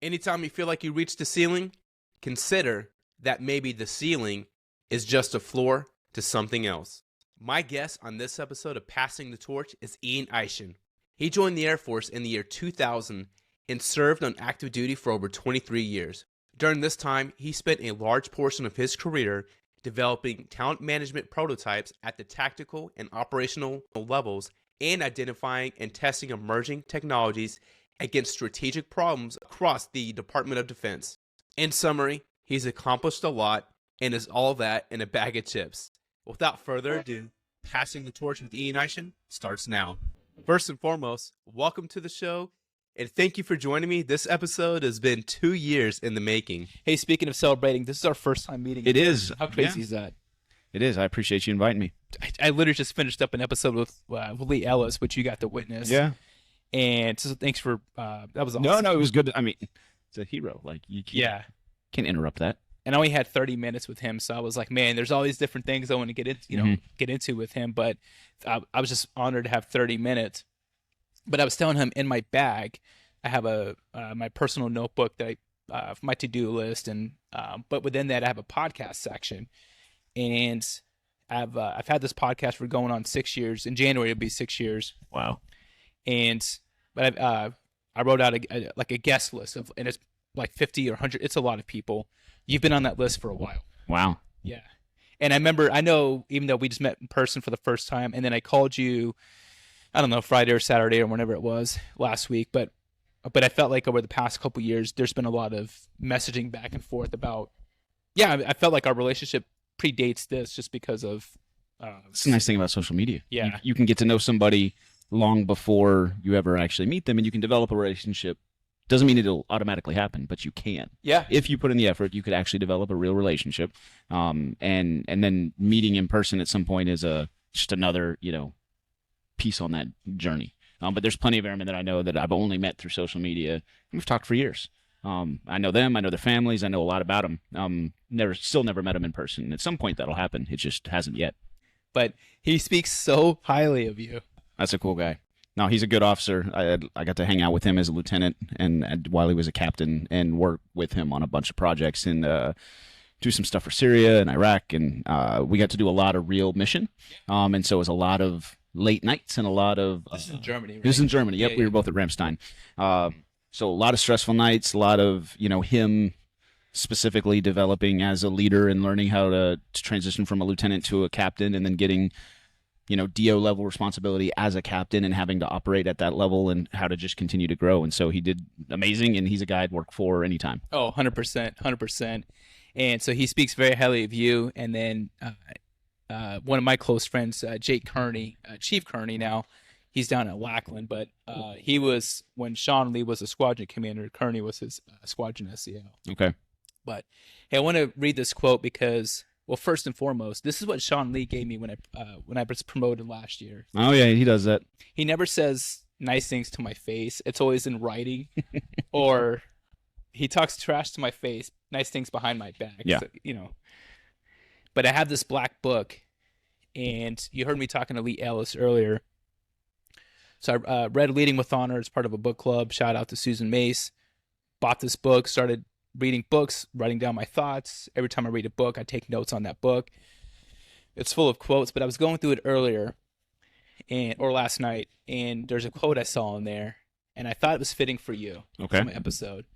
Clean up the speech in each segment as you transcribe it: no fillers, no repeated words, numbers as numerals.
Anytime you feel like you reach the ceiling, consider that maybe the ceiling is just a floor to something else. My guest on this episode of Passing the Torch is Eishen. He joined the Air Force in the year 2000 and served on active duty for over 23 years. During this time, he spent a large portion of his career developing talent management prototypes at the tactical and operational levels and identifying and testing emerging technologies against strategic problems across the Department of Defense. In summary, he's accomplished a lot and is all that in a bag of chips. Without further ado, Passing the Torch with Eishen starts now. First and foremost, welcome to the show, and thank you for joining me. This episode has been 2 years in the making. Hey, speaking of celebrating, this is our first time meeting. It is. How crazy is that? It is. I appreciate you inviting me. I literally just finished up an episode with Lee Ellis, which you got to witness. Yeah. And so thanks for that was awesome. No, it was good. I mean, it's a hero. Like you can't interrupt that. And I only had 30 minutes with him, so I was like, man, there's all these different things I want to get into with him. But I was just honored to have 30 minutes. But I was telling him in my bag, I have my personal notebook that for my to-do list, and but within that I have a podcast section, and I've had this podcast for going on 6 years. In January it'll be 6 years. Wow. But I wrote out a guest list of, and it's like 50 or 100. It's a lot of people. You've been on that list for a while. Wow. Yeah. And I know, even though we just met in person for the first time, and then I called you, I don't know, Friday or Saturday or whenever it was last week, but I felt like over the past couple of years, there's been a lot of messaging back and forth about, I felt like our relationship predates this just because of. It's a nice thing about social media. Yeah. You can get to know somebody long before you ever actually meet them, and you can develop a relationship. Doesn't mean it'll automatically happen, but you can. Yeah. If you put in the effort, you could actually develop a real relationship. And then meeting in person at some point is just another, piece on that journey. But there's plenty of airmen that I know that I've only met through social media. We've talked for years. I know them. I know their families. I know a lot about them. Still never met them in person. At some point that'll happen. It just hasn't yet. But he speaks so highly of you. That's a cool guy. No, he's a good officer. I got to hang out with him as a lieutenant and while he was a captain, and work with him on a bunch of projects and do some stuff for Syria and Iraq. And we got to do a lot of real mission. And so it was a lot of late nights and a lot of... This is in Germany, right? This is in Germany. Yep, we were both at Ramstein. So a lot of stressful nights, a lot of, him specifically developing as a leader and learning how to transition from a lieutenant to a captain, and then getting... DO level responsibility as a captain and having to operate at that level, and how to just continue to grow. And so he did amazing, and he's a guy I'd work for anytime. Oh, 100%. And so he speaks very highly of you. And then one of my close friends, Jake Kearney, Chief Kearney now, he's down at Lackland, but he was, when Sean Lee was a squadron commander, Kearney was his squadron SEO. Okay. But hey, I want to read this quote because... Well, first and foremost, this is what Sean Lee gave me when I was promoted last year. Oh, yeah, he does that. He never says nice things to my face. It's always in writing. Or he talks trash to my face, nice things behind my back. Yeah. So, But I have this black book, and you heard me talking to Lee Ellis earlier. So I read Leading with Honor as part of a book club. Shout out to Susan Mace. Bought this book, started reading books, writing down my thoughts. Every time I read a book, I take notes on that book. It's full of quotes, but I was going through it earlier or last night, and there's a quote I saw in there, and I thought it was fitting for you. Okay. For my episode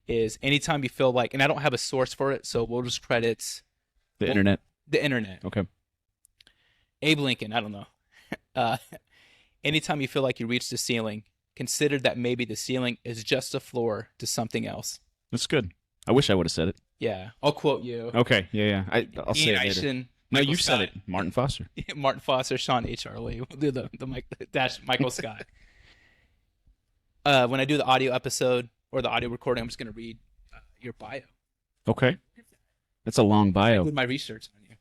is, anytime you feel like, and I don't have a source for it, so we'll just credit the internet. The internet. Okay. Abe Lincoln, I don't know. Anytime you feel like you reach the ceiling, consider that maybe the ceiling is just a floor to something else. That's good. I wish I would have said it. Yeah, I'll quote you. Okay, yeah. I'll say it later. Eishen, No, Michael you Scott. said it. Martin Foster. Martin Foster, Sean H.R. Lee. We'll do the Michael Scott. When I do the audio episode or the audio recording, I'm just going to read your bio. Okay. That's a long bio. With my research on you.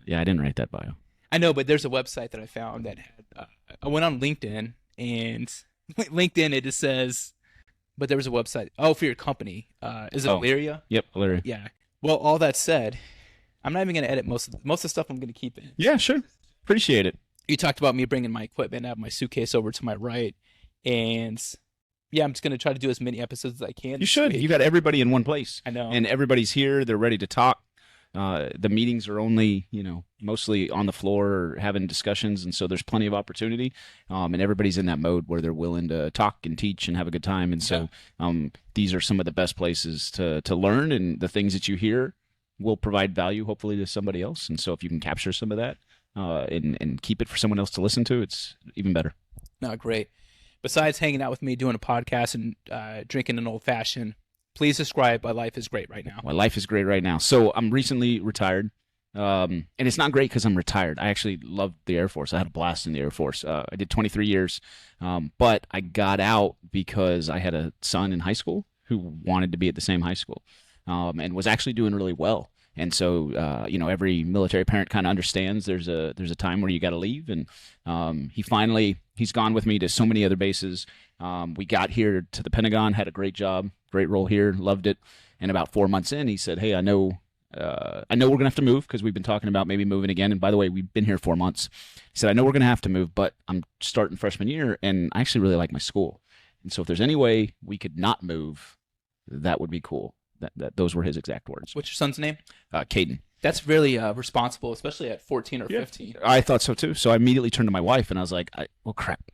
Yeah, I didn't write that bio. I know, but there's a website that I found that had... I went on LinkedIn, and LinkedIn, it just says... But there was a website. Oh, for your company. Is it Illyria? Yep, Illyria. Yeah. Well, all that said, I'm not even going to edit most of the stuff. I'm going to keep in. Yeah, sure. Appreciate it. You talked about me bringing my equipment. I have my suitcase over to my right, and yeah, I'm just gonna try to do as many episodes as I can. You should. You got everybody in one place. I know. And everybody's here. They're ready to talk. The meetings are only, mostly on the floor or having discussions, and so there's plenty of opportunity. And everybody's in that mode where they're willing to talk and teach and have a good time. And so these are some of the best places to learn, and the things that you hear will provide value, hopefully, to somebody else. And so if you can capture some of that and keep it for someone else to listen to, it's even better. No, great. Besides hanging out with me, doing a podcast, and drinking an old fashioned, please describe why life is great right now. My life is great right now. So I'm recently retired, and it's not great because I'm retired. I actually loved the Air Force. I had a blast in the Air Force. I did 23 years, but I got out because I had a son in high school who wanted to be at the same high school, and was actually doing really well. And so, every military parent kind of understands there's a time where you got to leave. And he's gone with me to so many other bases. We got here to the Pentagon, had a great job, great role here, loved it. And about 4 months in, he said, "Hey, I know we're gonna have to move because we've been talking about maybe moving again. And by the way, we've been here 4 months." He said, "I know we're gonna have to move, but I'm starting freshman year, and I actually really like my school. And so if there's any way we could not move, that would be cool." Those were his exact words. What's your son's name? Caden. That's really responsible, especially at 14 or 15. I thought so too. So I immediately turned to my wife and I was like, well, crap.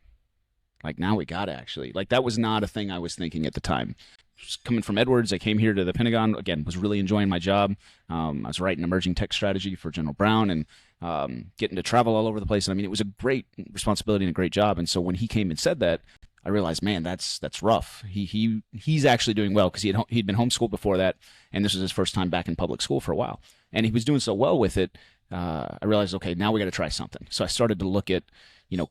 Like, now we got to actually. Like, that was not a thing I was thinking at the time. Just coming from Edwards, I came here to the Pentagon. Again, was really enjoying my job. I was writing emerging tech strategy for General Brown and getting to travel all over the place. And I mean, it was a great responsibility and a great job. And so when he came and said that, I realized, man, that's rough. He's actually doing well because he'd been homeschooled before that, and this was his first time back in public school for a while. And he was doing so well with it, I realized, okay, now we got to try something. So I started to look at,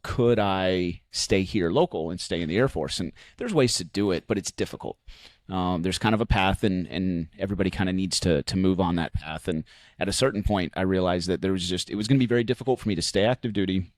could I stay here local and stay in the Air Force? And there's ways to do it, but it's difficult. There's kind of a path, and everybody kind of needs to move on that path. And at a certain point, I realized that it was going to be very difficult for me to stay active duty,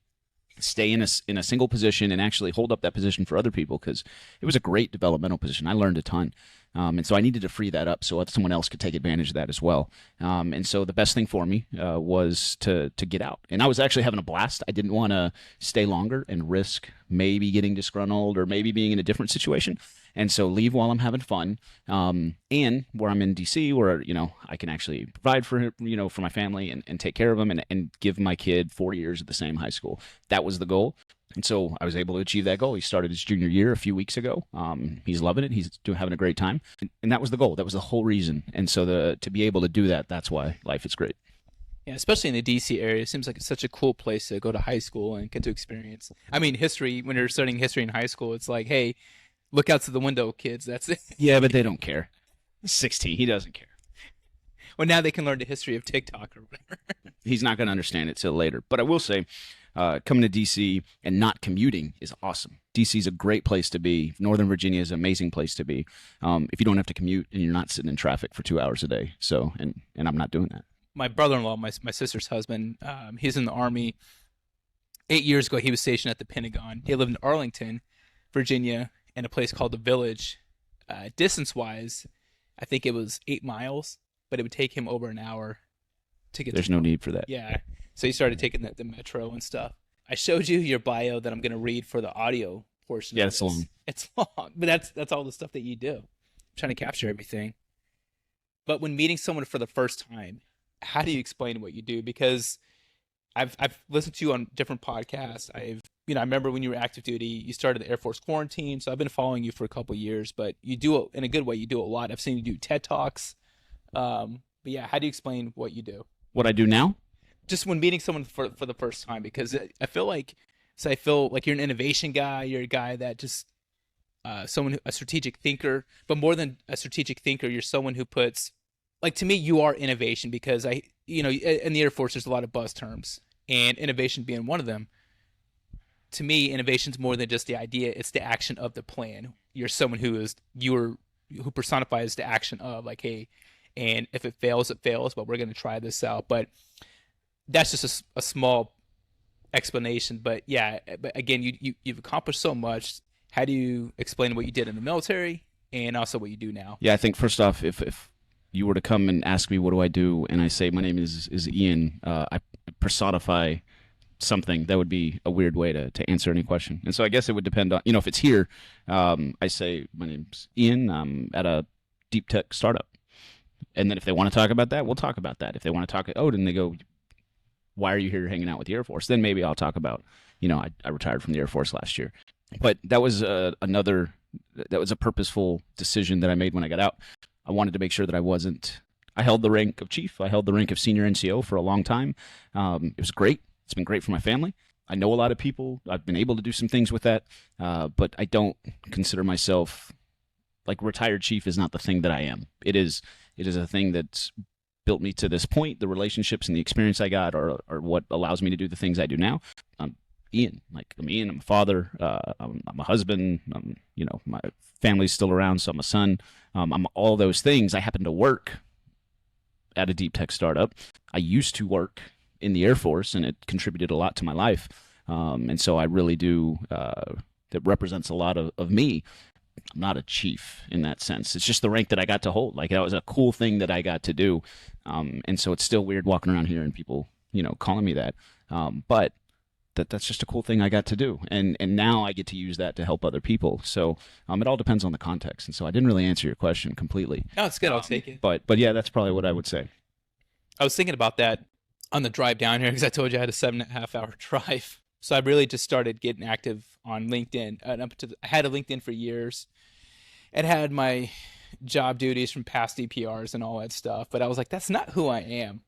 stay in a single position, and actually hold up that position for other people, because it was a great developmental position. I learned a ton. And so I needed to free that up so that someone else could take advantage of that as well. And so the best thing for me was to get out. And I was actually having a blast. I didn't want to stay longer and risk maybe getting disgruntled or maybe being in a different situation. And so leave while I'm having fun. And where I'm in D.C., where, I can actually provide for my family and take care of them and give my kid 4 years at the same high school. That was the goal. And so I was able to achieve that goal. He started his junior year a few weeks ago. He's loving it. He's having a great time. And that was the goal. That was the whole reason. And so to be able to do that, that's why life is great. Yeah, especially in the D.C. area. It seems like it's such a cool place to go to high school and get to experience. I mean, history, when you're studying history in high school, it's like, hey, look out to the window, kids. That's it. Yeah, but they don't care. He's 16. He doesn't care. Well, now they can learn the history of TikTok or whatever. He's not going to understand it till later. But I will say, coming to D.C. and not commuting is awesome. D.C. is a great place to be. Northern Virginia is an amazing place to be. If you don't have to commute and you're not sitting in traffic for 2 hours a day. So, and I'm not doing that. My brother-in-law, my sister's husband, he's in the Army. 8 years ago, he was stationed at the Pentagon. He lived in Arlington, Virginia, in a place called The Village. Distance-wise, I think it was 8 miles, but it would take him over an hour to get. There's no need for that. Yeah. So he started taking the metro and stuff. I showed you your bio that I'm going to read for the audio portion. Yeah, of it's this. long. It's long, but that's all the stuff that you do. I'm trying to capture everything. But when meeting someone for the first time, how do you explain what you do? Because I've listened to you on different podcasts. I remember when you were active duty, you started the Air Force quarantine. So I've been following you for a couple of years, but you do it in a good way. You do it a lot. I've seen you do TED Talks. But yeah, how do you explain what you do? What I do now? Just when meeting someone for the first time, because I feel like you're an innovation guy. You're a guy that just a strategic thinker, but more than a strategic thinker, you're someone who puts, like, to me, you are innovation, because in the Air Force, there's a lot of buzz terms, and innovation being one of them. To me, innovation's more than just the idea; it's the action of the plan. You're someone who personifies the action of, like, hey, and if it fails, it fails, but we're going to try this out. But that's just a small explanation. But yeah, but again, you've accomplished so much. How do you explain what you did in the military and also what you do now? Yeah, I think first off, if you were to come and ask me what do I do, and I say my name is Ian, I personify something, that would be a weird way to answer any question. And so I guess it would depend on, if it's here, I say, my name's Ian, I'm at a deep tech startup. And then if they want to talk about that, we'll talk about that. If they want to talk, then they go, why are you here hanging out with the Air Force? Then maybe I'll talk about, I retired from the Air Force last year. But that was that was a purposeful decision that I made when I got out. I wanted to make sure that I held the rank of chief. I held the rank of senior NCO for a long time. It was great. It's been great for my family. I know a lot of people. I've been able to do some things with that. But I don't consider myself, like, retired chief is not the thing that I am. It is a thing that's built me to this point. The relationships and the experience I got are what allows me to do the things I do now. Ian, I'm Ian, I'm a father, I'm a husband, my family's still around, so I'm a son. I'm all those things. I happen to work at a deep tech startup. I used to work in the Air Force, and it contributed a lot to my life. And so I really do, that represents a lot of me. I'm not a chief in that sense. It's just the rank that I got to hold. Like, that was a cool thing that I got to do. And so it's still weird walking around here and people, calling me that. But that's just a cool thing I got to do. And now I get to use that to help other people. So it all depends on the context. And so I didn't really answer your question completely. No, it's good. I'll take it. But yeah, that's probably what I would say. I was thinking about that on the drive down here because I told you I had a 7.5 hour drive. So I really just started getting active on LinkedIn. I had a LinkedIn for years and had my job duties from past EPRs and all that stuff. But I was like, that's not who I am.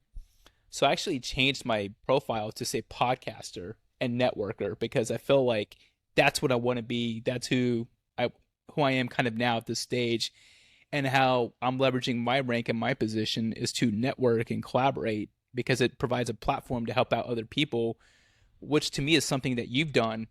So I actually changed my profile to say podcaster and networker, because I feel like that's what I want to be. That's who I am kind of now at this stage, and how I'm leveraging my rank and my position is to network and collaborate, because it provides a platform to help out other people, which to me is something that you've done,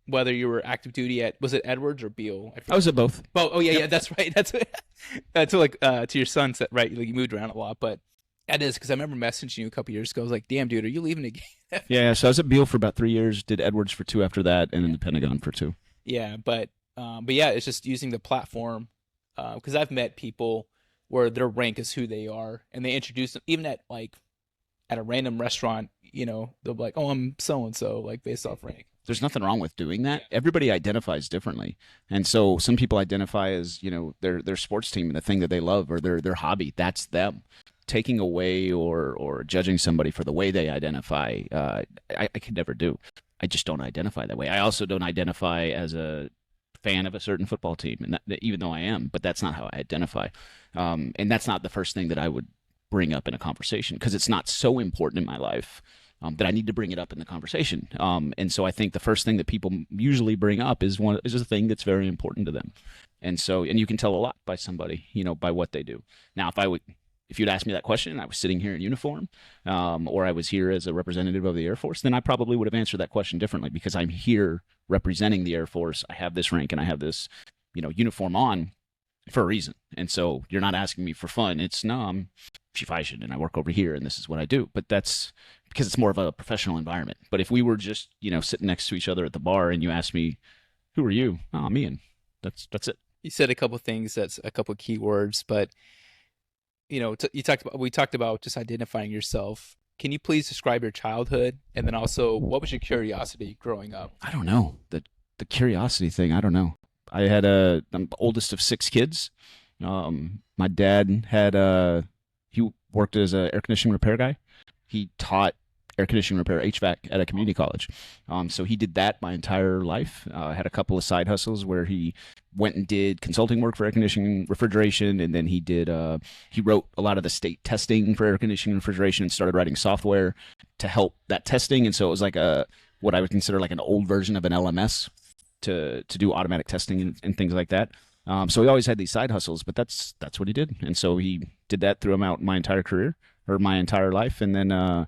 whether you were active duty at, was it Edwards or Beale? I was at both. Oh yeah, yeah, that's right. That's like to your son, right? Like, you moved around a lot, but that is because I remember messaging you a couple years ago. I was like, damn, dude, are you leaving again? Yeah, so I was at Beale for about 3 years, did Edwards for 2 after that, and then the Pentagon for 2. Yeah, but yeah, it's just using the platform, because I've met people where their rank is who they are, and they introduce them even at a random restaurant. They'll be like, "Oh, I'm so and so," like based off rank. There's nothing wrong with doing that. Everybody identifies differently, and so some people identify as their sports team and the thing that they love, or their hobby. That's them. Taking away or judging somebody for the way they identify, I could never do. I just don't identify that way. I also don't identify as a fan of a certain football team, and even though I am, but that's not how I identify. And that's not the first thing that I would bring up in a conversation, because it's not so important in my life that I need to bring it up in the conversation. And so I think the first thing that people usually bring up is a thing that's very important to them. And you can tell a lot by somebody, by what they do. Now, if you'd asked me that question and I was sitting here in uniform, or I was here as a representative of the Air Force, then I probably would have answered that question differently, because I'm here representing the Air Force. I have this rank and I have this, uniform on for a reason. And so you're not asking me for fun. No, I'm Chief Eishen and I work over here and this is what I do. But that's because it's more of a professional environment. But if we were just, sitting next to each other at the bar and you asked me, who are you? Oh, I'm Ian. That's it. You said a couple things. That's a couple key words, but we talked about just identifying yourself. Can you please describe your childhood, and then also what was your curiosity growing up? I don't know. The curiosity thing, I don't know. I'm the oldest of 6 kids. My dad he worked as an air conditioning repair guy. He taught air conditioning repair, HVAC, at a community college. So he did that my entire life. Had a couple of side hustles where he went and did consulting work for air conditioning, refrigeration, and then he wrote a lot of the state testing for air conditioning and refrigeration and started writing software to help that testing. And so it was like what I would consider like an old version of an LMS to do automatic testing and things like that. So he always had these side hustles, but that's what he did. And so he did that throughout my entire career, or my entire life. And then I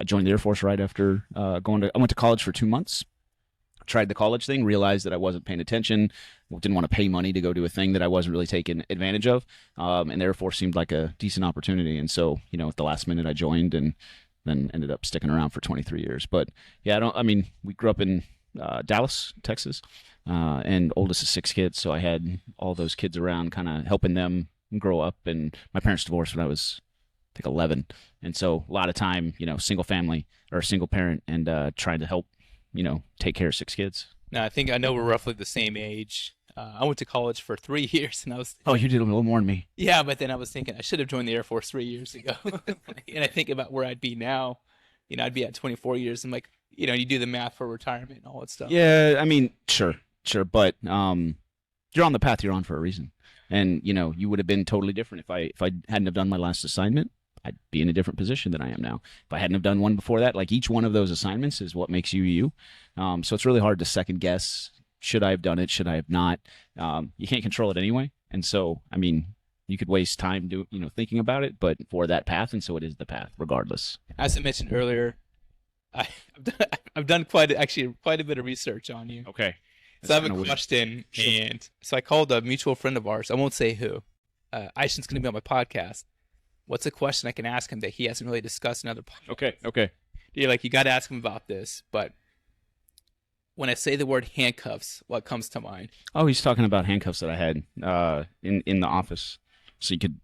joined the Air Force right after I went to college for 2 months, tried the college thing, realized that I wasn't paying attention, didn't want to pay money to go do a thing that I wasn't really taking advantage of. And the Air Force seemed like a decent opportunity. And so, at the last minute I joined and then ended up sticking around for 23 years. But yeah, we grew up in Dallas, Texas, and oldest of 6 kids. So I had all those kids around kind of helping them grow up. And my parents divorced when I was think 11. And so a lot of time, single family or single parent and trying to help, take care of 6 kids. Now, I know we're roughly the same age. I went to college for 3 years, and I was. Oh, you did a little more than me. Yeah, but then I was thinking I should have joined the Air Force 3 years ago. And I think about where I'd be now. I'd be at 24 years. I'm like, you do the math for retirement and all that stuff. Yeah, I mean, sure, but you're on the path you're on for a reason, and you would have been totally different if I hadn't have done my last assignment. I'd be in a different position than I am now. If I hadn't have done one before that, like each one of those assignments is what makes you you. So it's really hard to second guess. Should I have done it? Should I have not? You can't control it anyway. And so, I mean, you could waste time thinking about it, but for that path, and so it is the path regardless. As I mentioned earlier, I've done quite a bit of research on you. Okay. So I have a question, and so I called a mutual friend of ours. I won't say who. Eishen's going to be on my podcast. What's a question I can ask him that he hasn't really discussed in other podcasts? Okay. You got to ask him about this. But when I say the word handcuffs, what comes to mind? Oh, he's talking about handcuffs that I had in the office. So you could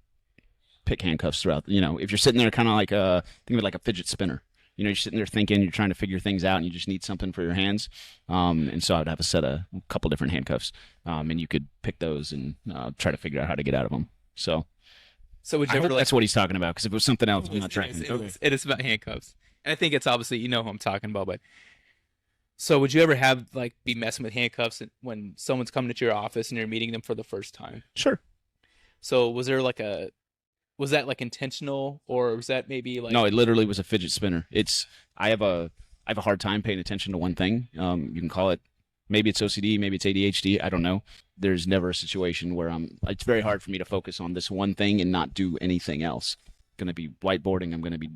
pick handcuffs throughout. If you're sitting there kind of like think of it like a fidget spinner. You're sitting there thinking, you're trying to figure things out, and you just need something for your hands. And so I would have a couple different handcuffs, and you could pick those and try to figure out how to get out of them. So would you ever that's what he's talking about, because if it was something else, I'm not tracking. It is about handcuffs. And I think it's obviously, who I'm talking about. But so would you ever be messing with handcuffs when someone's coming to your office and you're meeting them for the first time? Sure. So was that intentional, or was that maybe No, it literally was a fidget spinner. I have a hard time paying attention to one thing. You can call it, maybe it's OCD, maybe it's ADHD. I don't know. There's never a situation where it's very hard for me to focus on this one thing and not do anything else. I'm going to be whiteboarding. I'm going to be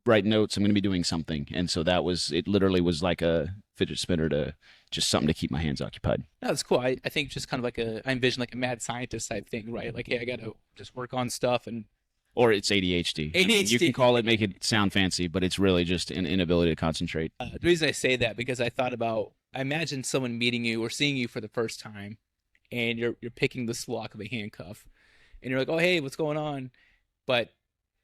writing notes. I'm going to be doing something. And so it literally was like a fidget spinner to just something to keep my hands occupied. No, that's cool. I think just kind of I envision like a mad scientist type thing, right? Like, hey, I got to just work on stuff Or it's ADHD. ADHD. You can make it sound fancy, but it's really just an inability to concentrate. The reason I say that, because I imagine someone meeting you or seeing you for the first time, and you're picking this lock of a handcuff, and you're like, oh, hey, what's going on? But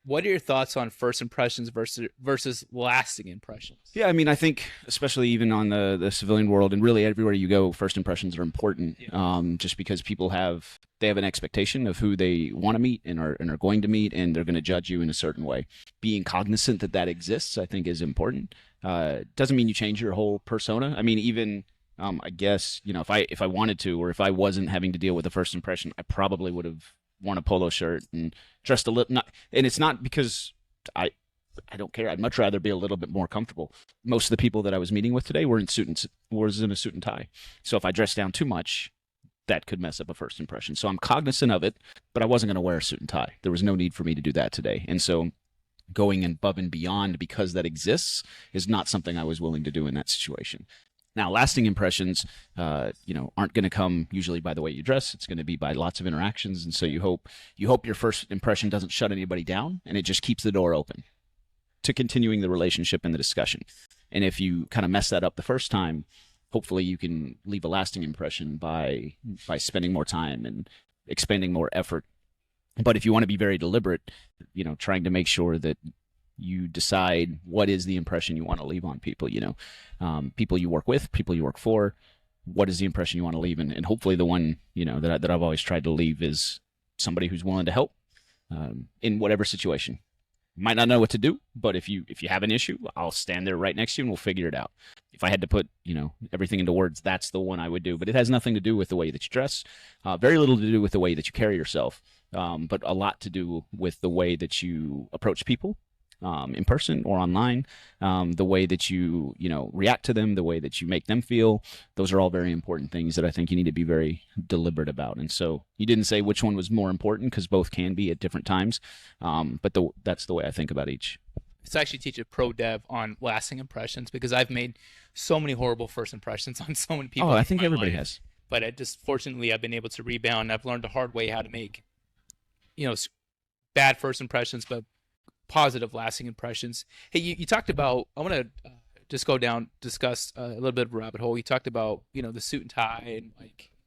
what are your thoughts on first impressions versus lasting impressions? Yeah, I mean, I think especially even on the civilian world, and really everywhere you go, first impressions are important. Yeah. Just because people have an expectation of who they want to meet and are going to meet, and they're going to judge you in a certain way. Being cognizant that exists, I think, is important. Doesn't mean you change your whole persona. I mean, even I guess if I wanted to, or if I wasn't having to deal with the first impression, I probably would have worn a polo shirt and dressed a little. And it's not because I don't care. I'd much rather be a little bit more comfortable. Most of the people that I was meeting with today were in a suit and tie. So if I dressed down too much, that could mess up a first impression. So I'm cognizant of it, but I wasn't going to wear a suit and tie. There was no need for me to do that today. And so going above and beyond because that exists is not something I was willing to do in that situation. Now, lasting impressions, aren't going to come usually by the way you dress. It's going to be by lots of interactions. And so you hope your first impression doesn't shut anybody down, and it just keeps the door open to continuing the relationship and the discussion. And if you kind of mess that up the first time, hopefully you can leave a lasting impression by spending more time and expending more effort. But if you want to be very deliberate, trying to make sure that you decide what is the impression you want to leave on people, people you work with, people you work for, what is the impression you want to leave? And hopefully the one, that I've always tried to leave is somebody who's willing to help in whatever situation. Might not know what to do, but if you have an issue, I'll stand there right next to you and we'll figure it out. If I had to put, everything into words, that's the one I would do. But it has nothing to do with the way that you dress, very little to do with the way that you carry yourself, but a lot to do with the way that you approach people. In person or online, the way that you react to them, the way that you make them feel, those are all very important things that I think you need to be very deliberate about. And so you didn't say which one was more important, because both can be at different times, but that's the way I think about each. So I actually teach a pro dev on lasting impressions, because I've made so many horrible first impressions on so many people. Oh, I think everybody has. But fortunately, I've been able to rebound. I've learned the hard way how to make, bad first impressions, but positive lasting impressions. Hey, you talked about, I want to just discuss a little bit of a rabbit hole. You talked about, the suit and tie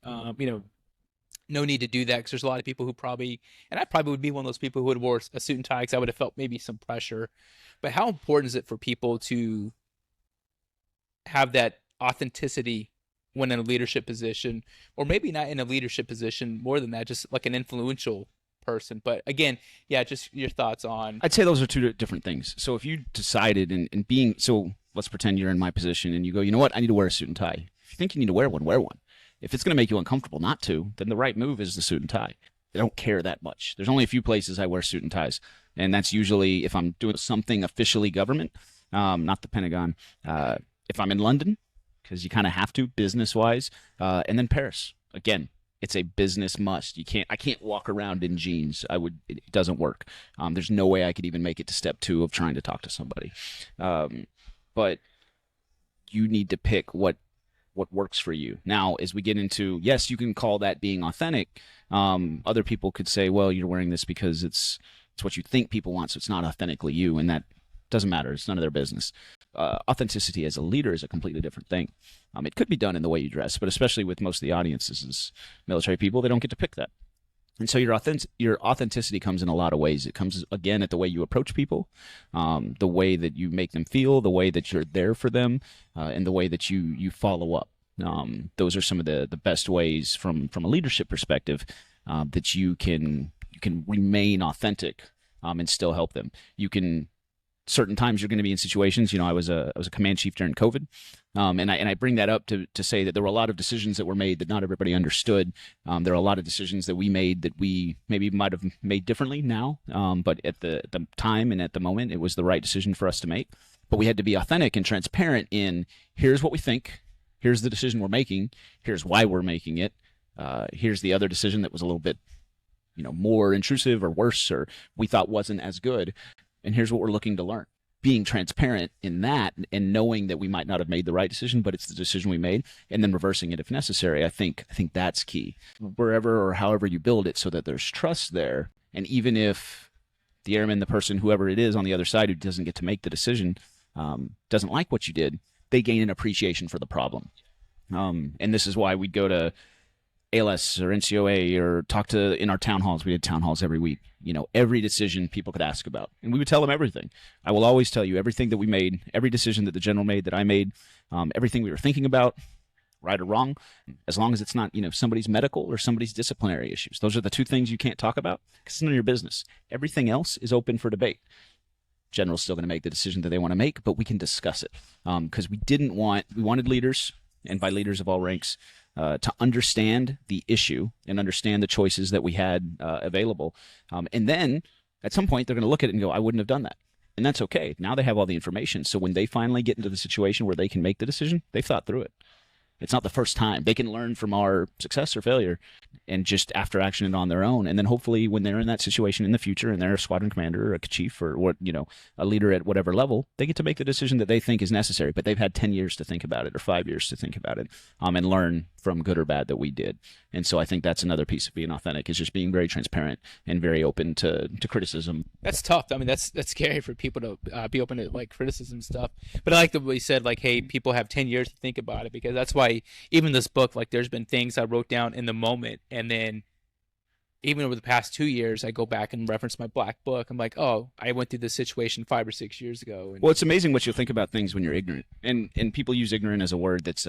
and no need to do that, because there's a lot of people who probably, and I probably would be one of those people who would have wore a suit and tie because I would have felt maybe some pressure. But how important is it for people to have that authenticity when in a leadership position, or maybe not in a leadership position, more than that, just like an influential person? But again, yeah, just your thoughts on. I'd say those are two different things. So if you decided and being, so let's pretend you're in my position and you go, you know what, I need to wear a suit and tie. If you think you need to wear one, wear one. If it's going to make you uncomfortable not to, then the right move is the suit and tie. I don't care that much. There's only a few places I wear suit and ties, and that's usually if I'm doing something officially government, not the Pentagon. If I'm in London, because you kind of have to business-wise, and then Paris. Again, it's a business must. I can't walk around in jeans. It doesn't work. There's no way I could even make it to step 2 of trying to talk to somebody. But you need to pick what works for you. Now, as we get into, yes, you can call that being authentic. Other people could say, well, you're wearing this because it's what you think people want, so it's not authentically you, and that doesn't matter. It's none of their business. Authenticity as a leader is a completely different thing. It could be done in the way you dress, but especially with most of the audiences as military people, they don't get to pick that. And so your authenticity comes in a lot of ways. It comes, again, at the way you approach people, the way that you make them feel, the way that you're there for them, and the way that you follow up. Those are some of the best ways from a leadership perspective that you can remain authentic and still help them. You can. Certain times you're going to be in situations. I was a command chief during COVID, and I bring that up to say that there were a lot of decisions that were made that not everybody understood. There are a lot of decisions that we made that we maybe might have made differently now, but at the time and at the moment, it was the right decision for us to make. But we had to be authentic and transparent in here's what we think, here's the decision we're making, here's why we're making it, here's the other decision that was a little bit, more intrusive or worse, or we thought wasn't as good. And here's what we're looking to learn. Being transparent in that and knowing that we might not have made the right decision, but it's the decision we made, and then reversing it if necessary. I think that's key. Wherever or however you build it so that there's trust there. And even if the airman, the person, whoever it is on the other side who doesn't get to make the decision, doesn't like what you did, they gain an appreciation for the problem. And this is why we'd go to ALS or NCOA or talk to in our town halls. We did town halls every week. Every decision people could ask about, and we would tell them everything. I will always tell you everything that we made, every decision that the general made, that I made, everything we were thinking about, right or wrong, as long as it's not somebody's medical or somebody's disciplinary issues. Those are the two things you can't talk about because it's none of your business. Everything else is open for debate. General's still going to make the decision that they want to make, but we can discuss it because we wanted leaders, and by leaders of all ranks, to understand the issue and understand the choices that we had available. And then at some point, they're going to look at it and go, I wouldn't have done that. And that's okay. Now they have all the information. So when they finally get into the situation where they can make the decision, they've thought through it. It's not the first time. They can learn from our success or failure and just after action it on their own. And then hopefully when they're in that situation in the future and they're a squadron commander or a chief or a leader at whatever level, they get to make the decision that they think is necessary. But they've had 10 years to think about it or 5 years to think about it and learn from good or bad that we did. And so I think that's another piece of being authentic is just being very transparent and very open to criticism. That's tough. I mean, that's scary for people to be open to like criticism and stuff. But I like the way you said, like, hey, people have 10 years to think about it, because that's why even this book, like, there's been things I wrote down in the moment, and then even over the past 2 years, I go back and reference my black book. I'm like, oh, I went through this situation 5 or 6 years ago. And well, it's amazing what you'll think about things when you're ignorant. And people use ignorant as a word that's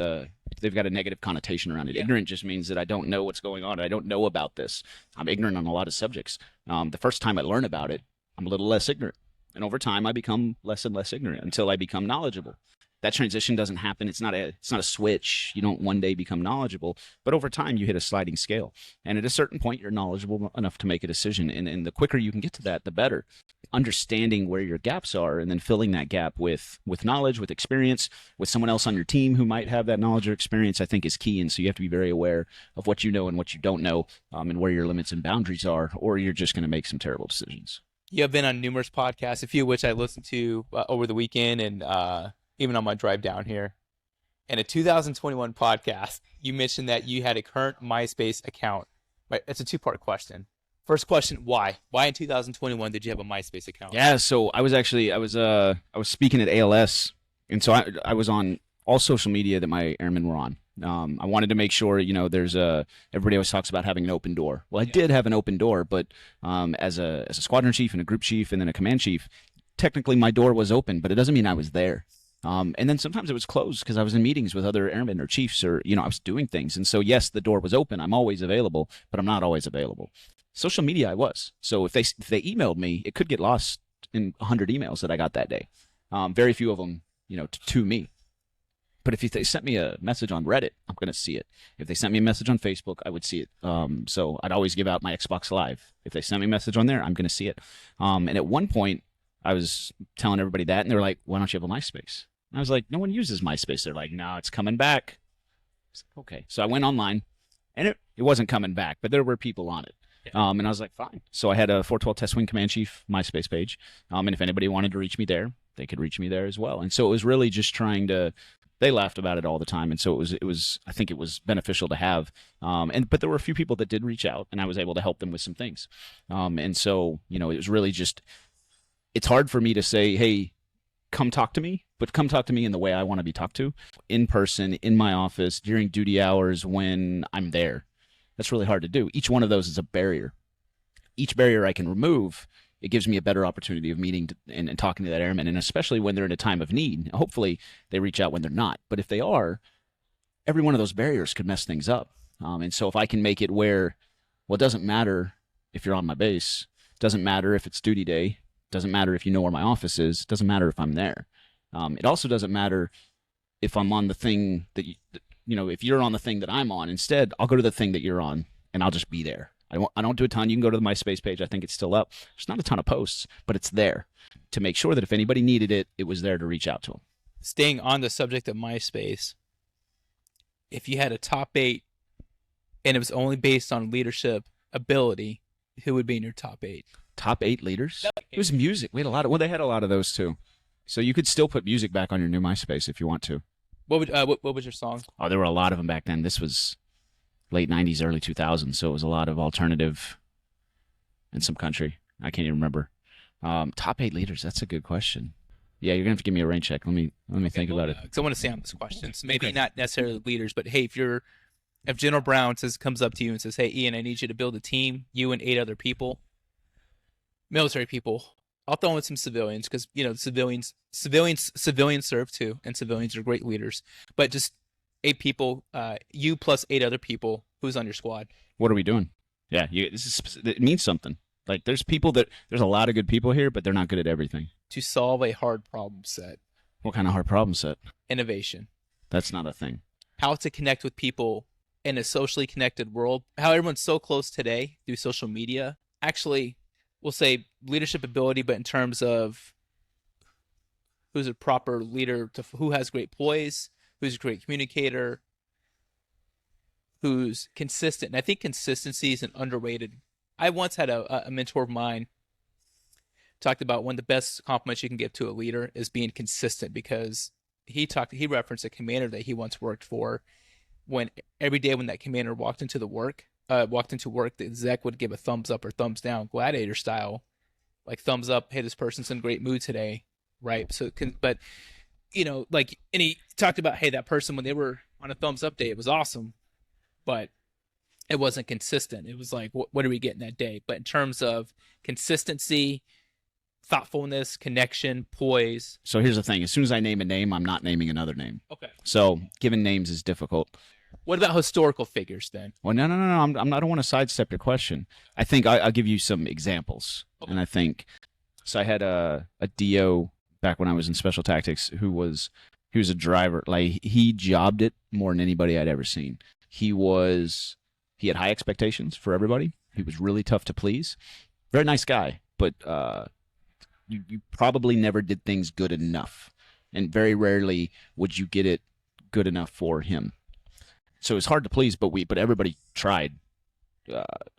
they've got a negative connotation around it. Yeah. Ignorant just means that I don't know what's going on. I don't know about this. I'm ignorant on a lot of subjects. The first time I learn about it, I'm a little less ignorant. And over time, I become less and less ignorant until I become knowledgeable. That transition doesn't happen. It's not a switch. You don't one day become knowledgeable, but over time you hit a sliding scale. And at a certain point, you're knowledgeable enough to make a decision. And the quicker you can get to that, the better. Understanding where your gaps are and then filling that gap with knowledge, with experience, with someone else on your team who might have that knowledge or experience, I think is key. And so you have to be very aware of what you know and what you don't know, and where your limits and boundaries are, or you're just going to make some terrible decisions. You have been on numerous podcasts, a few of which I listened to over the weekend and even on my drive down here. In a 2021 podcast, you mentioned that you had a current MySpace account. Right? It's a two-part question. First question, why? Why in 2021 did you have a MySpace account? Yeah, so I was speaking at ALS, and so I was on all social media that my airmen were on. I wanted to make sure, there's everybody always talks about having an open door. Well, I did have an open door, but as a squadron chief and a group chief and then a command chief, technically my door was open, but it doesn't mean I was there. And then sometimes it was closed because I was in meetings with other airmen or chiefs, or I was doing things. And so yes, the door was open. I'm always available, but I'm not always available. Social media, I was. So if they emailed me, it could get lost in 100 emails that I got that day. Very few of them, to me. But if they sent me a message on Reddit, I'm going to see it. If they sent me a message on Facebook, I would see it. So I'd always give out my Xbox Live. If they sent me a message on there, I'm going to see it. And at one point, I was telling everybody that, and they were like, why don't you have a MySpace? And I was like, no one uses MySpace. They're like, no, it's coming back. I was like, okay. So I went online, and it wasn't coming back, but there were people on it. And I was like, fine. So I had a 412 Test Wing Command Chief MySpace page. And if anybody wanted to reach me there, they could reach me there as well. And so it was really just trying to, they laughed about it all the time. And so it was, I think it was beneficial to have. But there were a few people that did reach out, and I was able to help them with some things. And so, it was really just, it's hard for me to say, hey, come talk to me, but come talk to me in the way I want to be talked to, in person, in my office, during duty hours when I'm there. That's really hard to do. Each one of those is a barrier. Each barrier I can remove, it gives me a better opportunity of meeting and talking to that airman, and especially when they're in a time of need. Hopefully they reach out when they're not, but if they are, every one of those barriers could mess things up. And so if I can make it where, well, it doesn't matter if you're on my base, it doesn't matter if it's duty day, doesn't matter if you know where my office is. It doesn't matter if I'm there. It also doesn't matter if I'm on the thing that if you're on the thing that I'm on. Instead, I'll go to the thing that you're on, and I'll just be there. I don't do a ton. You can go to the MySpace page. I think it's still up. There's not a ton of posts, but it's there to make sure that if anybody needed it, it was there to reach out to them. Staying on the subject of MySpace, if you had a top 8 and it was only based on leadership ability, who would be in your top 8? Top 8 leaders? It was music. We had a lot of, well, they had a lot of those too. So you could still put music back on your new MySpace if you want to. What was your song? Oh, there were a lot of them back then. This was late 90s, early 2000s, so it was a lot of alternative and some country. I can't even remember. Top 8 leaders, that's a good question. Yeah, you're going to have to give me a rain check. Let me think about it. Because I want to stay on this question. So maybe not necessarily leaders, but hey, if General Brown comes up to you and says, hey, Ian, I need you to build a team, you and 8 other people, military people. I'll throw in some civilians because, civilians serve too, and civilians are great leaders. But just 8 people, you plus 8 other people, who's on your squad? What are we doing? Yeah, it means something. Like there's a lot of good people here, but they're not good at everything. To solve a hard problem set. What kind of hard problem set? Innovation. That's not a thing. How to connect with people in a socially connected world. How everyone's so close today through social media. Actually, we'll say leadership ability, but in terms of who's a proper leader, who has great poise, who's a great communicator, who's consistent. And I think consistency is an underrated. I once had a mentor of mine talked about one of the best compliments you can give to a leader is being consistent, because he referenced a commander that he once worked for. When every day when that commander walked into work, the exec would give a thumbs up or thumbs down, gladiator style, like thumbs up, hey, this person's in great mood today, right? So, and he talked about, hey, that person, when they were on a thumbs up day, it was awesome, but it wasn't consistent. It was like, what are we getting that day? But in terms of consistency, thoughtfulness, connection, poise. So here's the thing. As soon as I name a name, I'm not naming another name. Okay. So giving names is difficult. What about historical figures then? Well, no. I don't want to sidestep your question. I think I'll give you some examples. Okay. And I think, so I had a DO back when I was in special tactics he was a driver. Like he jobbed it more than anybody I'd ever seen. He had high expectations for everybody. He was really tough to please. Very nice guy, but you probably never did things good enough. And very rarely would you get it good enough for him. So it's hard to please, but everybody tried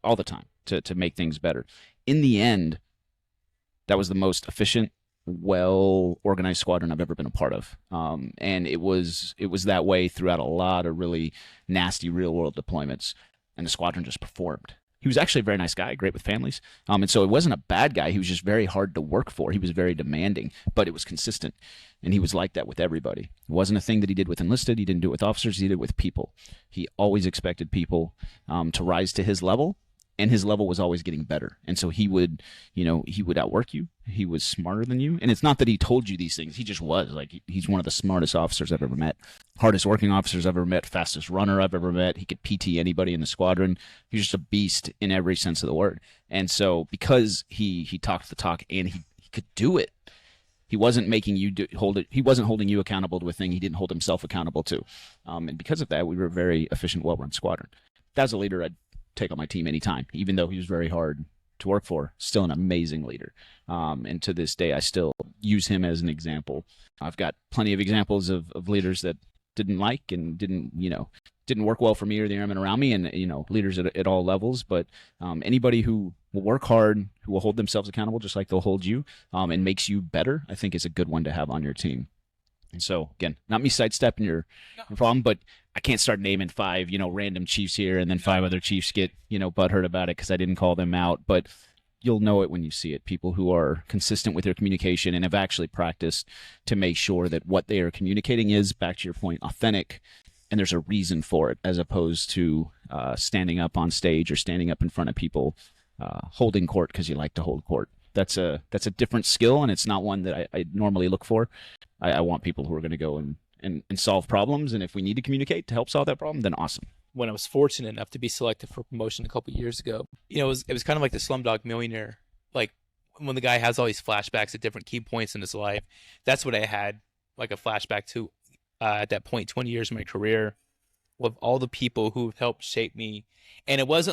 all the time to make things better. In the end, that was the most efficient, well-organized squadron I've ever been a part of. And it was that way throughout a lot of really nasty real-world deployments. And the squadron just performed. he was actually a very nice guy, great with families. And so it wasn't a bad guy. He was just very hard to work for. He was very demanding, but it was consistent. And he was like that with everybody. It wasn't a thing that he did with enlisted. He didn't do it with officers. He did it with people. He always expected people to rise to his level, and his level was always getting better. And so he would, he would outwork you. He was smarter than you. And it's not that he told you these things. He just was. Like, he's one of the smartest officers I've ever met. Hardest working officers I've ever met. Fastest runner I've ever met. He could PT anybody in the squadron. He was just a beast in every sense of the word. And so because he talked the talk and he could do it, he wasn't making you hold it. He wasn't holding you accountable to a thing he didn't hold himself accountable to. And because of that, we were a very efficient, well-run squadron. That's a leader I'd take on my team anytime, even though he was very hard to work for. Still an amazing leader. And to this day, I still use him as an example. I've got plenty of examples of leaders that didn't like and didn't work well for me or the airmen around me, and leaders at all levels. But anybody who will work hard, who will hold themselves accountable just like they'll hold you, and makes you better, I think is a good one to have on your team. And so, again, not me sidestepping your problem, but I can't start naming 5, random chiefs here, and then 5 other chiefs get, butthurt about it because I didn't call them out. But you'll know it when you see it. People who are consistent with their communication and have actually practiced to make sure that what they are communicating is, back to your point, authentic, and there's a reason for it, as opposed to standing up on stage or standing up in front of people, holding court because you like to hold court. That's a different skill, and it's not one that I normally look for. I want people who are going to go and solve problems, and if we need to communicate to help solve that problem, then awesome. When I was fortunate enough to be selected for promotion a couple years ago, it was kind of like the Slumdog Millionaire. Like when the guy has all these flashbacks at different key points in his life, that's what I had, like a flashback to at that point, 20 years of my career, with all the people who helped shape me. And it was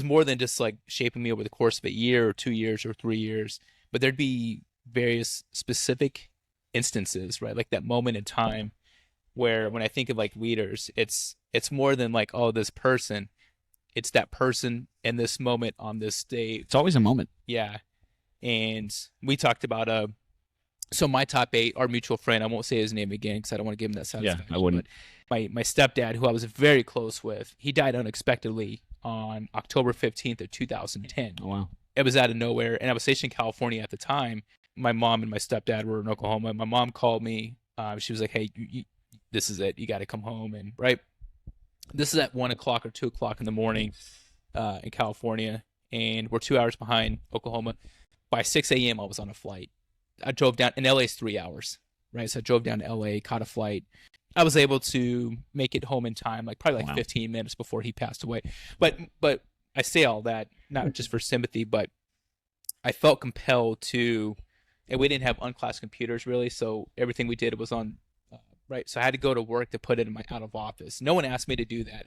more than just like shaping me over the course of a year or 2 years or 3 years, but there'd be various specific instances, right? Like that moment in time where when I think of like leaders, it's more than like, oh, this person. It's that person in this moment on this day. It's always a moment. Yeah. And we talked about so my top 8, our mutual friend, I won't say his name again because I don't want to give him that satisfaction. Yeah, I wouldn't. My stepdad, who I was very close with, he died unexpectedly on October 15th of 2010. Oh, wow. It was out of nowhere, and I was stationed in California at the time. My mom and my stepdad were in Oklahoma. My mom called me. She was like, hey, this is it. You got to come home. And right, this is at 1 o'clock or 2 o'clock in the morning in California, and we're 2 hours behind Oklahoma. By 6 a.m., I was on a flight. I drove down, and LA's 3 hours, right? So I drove down to LA, caught a flight. I was able to make it home in time, like probably 15 minutes before he passed away. But I say all that not just for sympathy, but I felt compelled to, and we didn't have unclassed computers really, so everything we did was on, right? So I had to go to work to put it in my out of office. No one asked me to do that.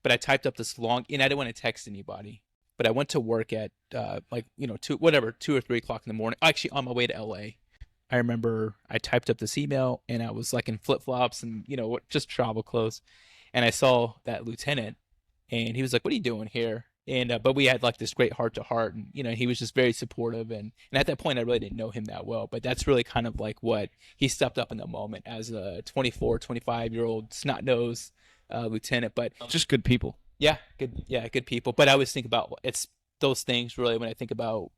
But I typed up this long, and I didn't want to text anybody. But I went to work at 2 or 3 o'clock in the morning. Actually, on my way to LA, I remember I typed up this email, and I was like in flip flops and just travel clothes, and I saw that lieutenant, and he was like, "What are you doing here?" And but we had like this great heart to heart, and he was just very supportive, and at that point I really didn't know him that well, but that's really kind of like what he stepped up in the moment as a 24, 25-year-old snot-nosed lieutenant, but just good people. Yeah, good people. But I always think about it's those things really when I think about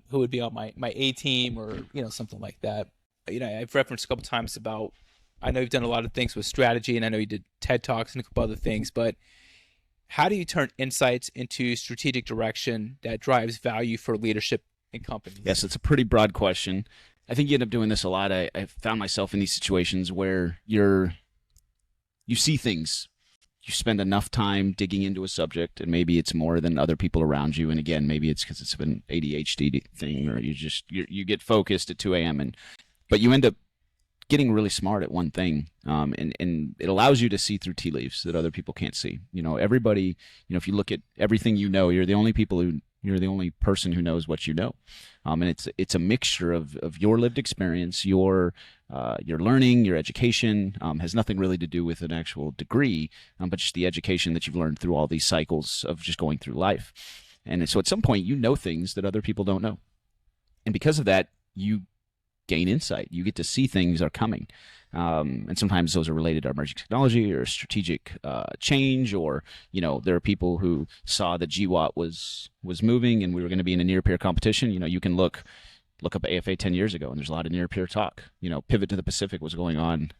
who would be on my A team or something like that. I've referenced a couple times about, I know you've done a lot of things with strategy, and I know you did TED Talks and a couple other things, but how do you turn insights into strategic direction that drives value for leadership in companies? Yes, it's a pretty broad question. I think you end up doing this a lot. I found myself in these situations where you see things. You spend enough time digging into a subject, and maybe it's more than other people around you. And again, maybe it's because it's an ADHD thing, or you get focused at 2 a.m. But you end up getting really smart at one thing, and it allows you to see through tea leaves that other people can't see. Everybody. If you look at everything you're the only person who knows what you know, and it's a mixture of your lived experience, your learning, your education, has nothing really to do with an actual degree, but just the education that you've learned through all these cycles of just going through life. And so at some point you know things that other people don't know, and because of that you gain insight. You get to see things are coming. And sometimes those are related to emerging technology or strategic change, or there are people who saw that GWAT was moving and we were going to be in a near peer competition. You can look up AFA 10 years ago, and there's a lot of near peer talk. Pivot to the Pacific was going on,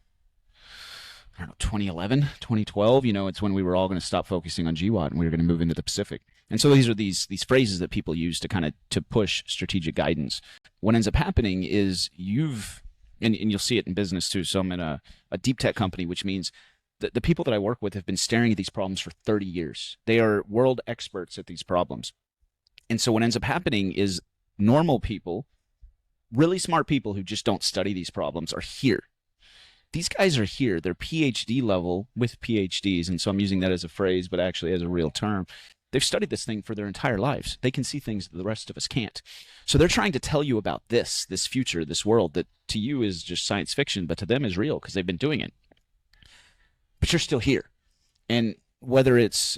I don't know, 2011, 2012. It's when we were all going to stop focusing on GWAT and we were going to move into the Pacific. And so these are these phrases that people use to kind of to push strategic guidance. What ends up happening is and you'll see it in business too. So I'm in a deep tech company, which means the people that I work with have been staring at these problems for 30 years. They are world experts at these problems. And so what ends up happening is normal people, really smart people who just don't study these problems, are here. These guys are here. They're PhD level with PhDs. And so I'm using that as a phrase, but actually as a real term. They've studied this thing for their entire lives. They can see things that the rest of us can't. So they're trying to tell you about this future, this world that to you is just science fiction, but to them is real because they've been doing it. But you're still here. And whether it's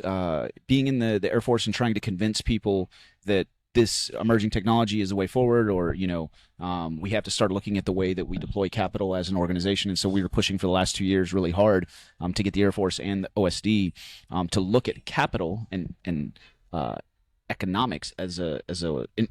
being in the Air Force and trying to convince people that this emerging technology is the way forward, or we have to start looking at the way that we deploy capital as an organization. And so we were pushing for the last 2 years really hard to get the Air Force and the OSD to look at capital and economics as a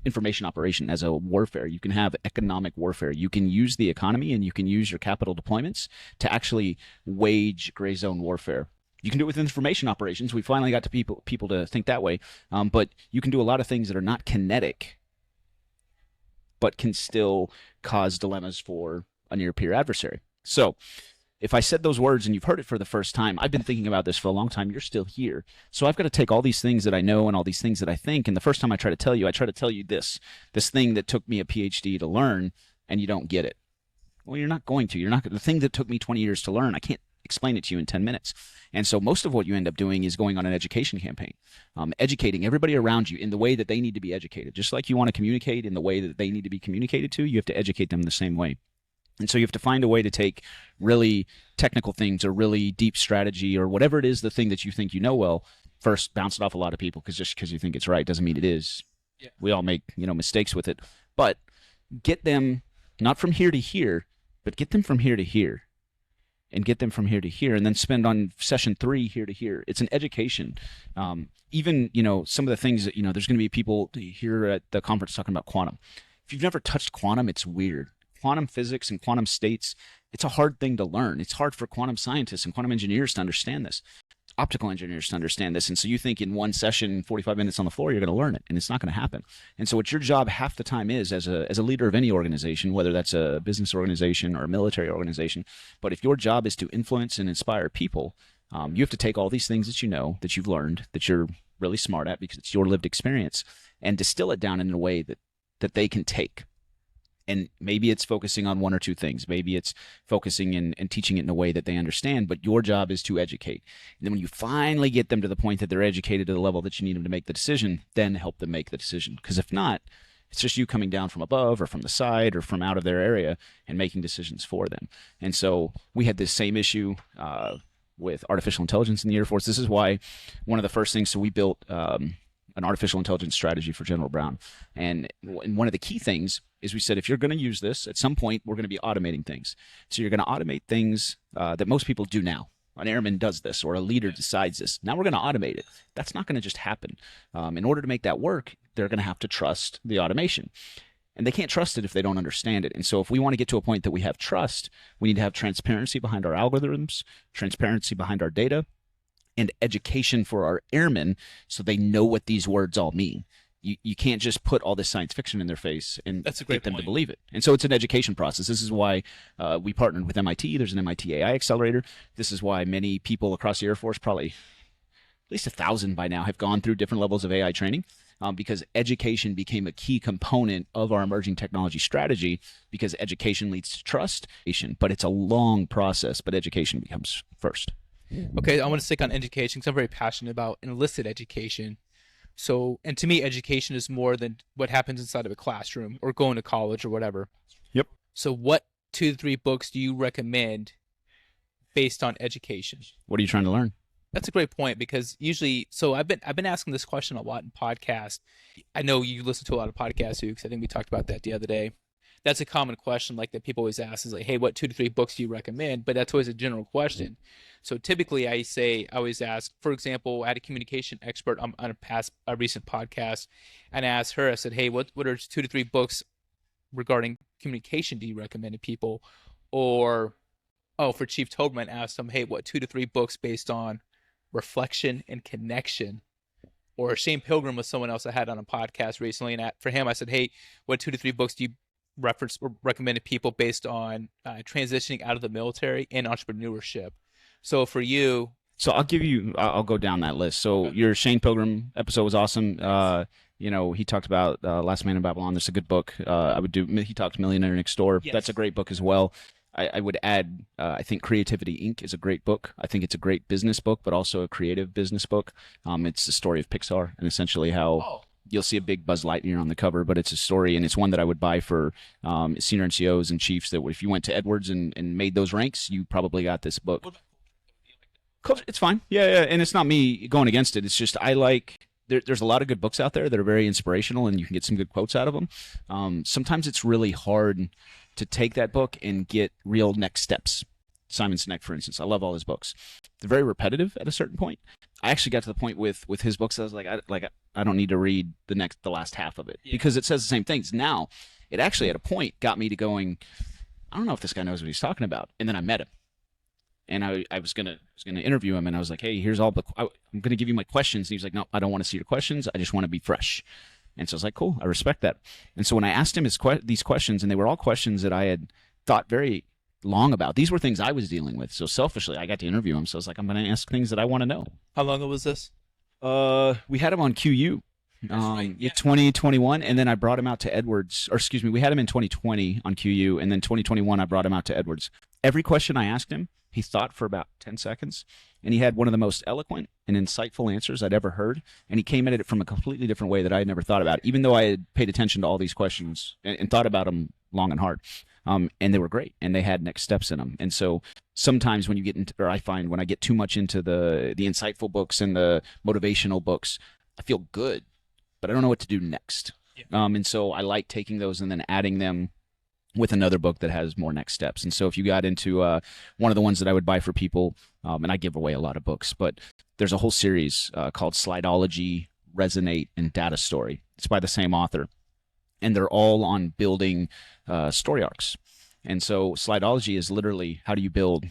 information operation, as a warfare. You can have economic warfare. You can use the economy and you can use your capital deployments to actually wage gray zone warfare. You can do it with information operations. We finally got to people to think that way. But you can do a lot of things that are not kinetic, but can still cause dilemmas for a near-peer adversary. So if I said those words and you've heard it for the first time, I've been thinking about this for a long time. You're still here. So I've got to take all these things that I know and all these things that I think. And the first time I try to tell you this thing that took me a PhD to learn, and you don't get it. Well, you're not going to. The thing that took me 20 years to learn, I can't explain it to you in 10 minutes. And so most of what you end up doing is going on an education campaign, educating everybody around you in the way that they need to be educated. Just like you want to communicate in the way that they need to be communicated to, you have to educate them the same way. And so you have to find a way to take really technical things or really deep strategy or whatever it is, the thing that you think you know well, first bounce it off a lot of people, because just because you think it's right doesn't mean it is. Yeah. We all make mistakes with it. But get them not from here to here, but get them from here to here. And get them from here to here, and then spend on session 3 here to here. It's an education. Even, some of the things that, there's going to be people here at the conference talking about quantum. If you've never touched quantum, it's weird. Quantum physics and quantum states, it's a hard thing to learn. It's hard for quantum scientists and quantum engineers to understand this. Optical engineers to understand this. And so you think in one session, 45 minutes on the floor, you're going to learn it, and it's not going to happen. And so what your job half the time is as a leader of any organization, whether that's a business organization or a military organization, but if your job is to influence and inspire people, you have to take all these things that you know, that you've learned, that you're really smart at because it's your lived experience, and distill it down in a way that they can take. And maybe it's focusing on one or two things. Maybe it's focusing and teaching it in a way that they understand, but your job is to educate. And then when you finally get them to the point that they're educated to the level that you need them to make the decision, then help them make the decision. Because if not, it's just you coming down from above or from the side or from out of their area and making decisions for them. And so we had this same issue with artificial intelligence in the Air Force. This is why one of the first things, so we built an artificial intelligence strategy for General Brown. And one of the key things is we said, if you're going to use this, at some point, we're going to be automating things. So you're going to automate things that most people do now. An airman does this, or a leader decides this. Now we're going to automate it. That's not going to just happen. In order to make that work, they're going to have to trust the automation. And they can't trust it if they don't understand it. And so if we want to get to a point that we have trust, we need to have transparency behind our algorithms, transparency behind our data, and education for our airmen so they know what these words all mean. You can't just put all this science fiction in their face and get them to believe it. And so it's an education process. This is why we partnered with MIT. There's an MIT AI accelerator. This is why many people across the Air Force, probably at least 1,000 by now, have gone through different levels of AI training because education became a key component of our emerging technology strategy, because education leads to trust. But it's a long process, but education becomes first. Okay, I want to stick on education because I'm very passionate about enlisted education. So, and to me, education is more than what happens inside of a classroom or going to college or whatever. Yep. So what 2 to 3 books do you recommend based on education? What are you trying to learn? That's a great point, because usually, so I've been asking this question a lot in podcasts. I know you listen to a lot of podcasts too, because I think we talked about that the other day. that's a common question like that people always ask is like, hey, what 2 to 3 books do you recommend? But that's always a general question. So typically I always ask, for example, I had a communication expert on a recent podcast, and I asked her, I said, hey, what are 2 to 3 books regarding communication do you recommend to people? Or, oh, for Chief Toberman, I asked him, hey, what 2 to 3 books based on reflection and connection? Or Shane Pilgrim was someone else I had on a podcast recently, and for him, I said, hey, what 2 to 3 books do you reference or recommend to people based on transitioning out of the military and entrepreneurship? So for you, So I'll go down that list. So Okay. your Shane Pilgrim episode was awesome. He talked about Last Man in Babylon. That's a good book. He talked Millionaire Next Door. Yes. That's a great book as well. I would add, I think Creativity Inc. is a great book. I think it's a great business book, but also a creative business book. It's the story of Pixar and essentially how you'll see a big Buzz Lightyear on the cover, but it's a story, and it's one that I would buy for senior NCOs and chiefs that if you went to Edwards and made those ranks, you probably got this book. It's fine. Yeah, and it's not me going against it. It's just there's a lot of good books out there that are very inspirational, and you can get some good quotes out of them. Sometimes it's really hard to take that book and get real next steps. Simon Sinek, for instance, I love all his books. They're very repetitive at a certain point. I actually got to the point with his books. I was like, I don't need to read the last half of it because it says the same things. Now, it actually at a point got me to going, I don't know if this guy knows what he's talking about. And then I met him. And I was gonna interview him, and I was like, "Hey, here's I'm gonna give you my questions." And he was like, "No, I don't want to see your questions. I just want to be fresh." And so I was like, "Cool, I respect that." And so when I asked him these questions, and they were all questions that I had thought very long about. These were things I was dealing with. So selfishly, I got to interview him. So I was like, "I'm gonna ask things that I want to know." how long ago was this? We had him on QU. Right. Yeah. 2021, and then I brought him out to Edwards, or excuse me, we had him in 2020 on QU, and then 2021 I brought him out to Edwards. Every question I asked him, he thought for about 10 seconds, and he had one of the most eloquent and insightful answers I'd ever heard, and he came at it from a completely different way that I had never thought about, even though I had paid attention to all these questions and thought about them long and hard. And they were great, and they had next steps in them. And so sometimes when you get into, or I find when I get too much into the insightful books and the motivational books, I feel good, but I don't know what to do next. Yeah. And so I like taking those and then adding them with another book that has more next steps. And so if you got into one of the ones that I would buy for people, and I give away a lot of books, but there's a whole series called Slideology, Resonate, and Data Story. It's by the same author, and they're all on building story arcs. And so Slideology is literally how do you build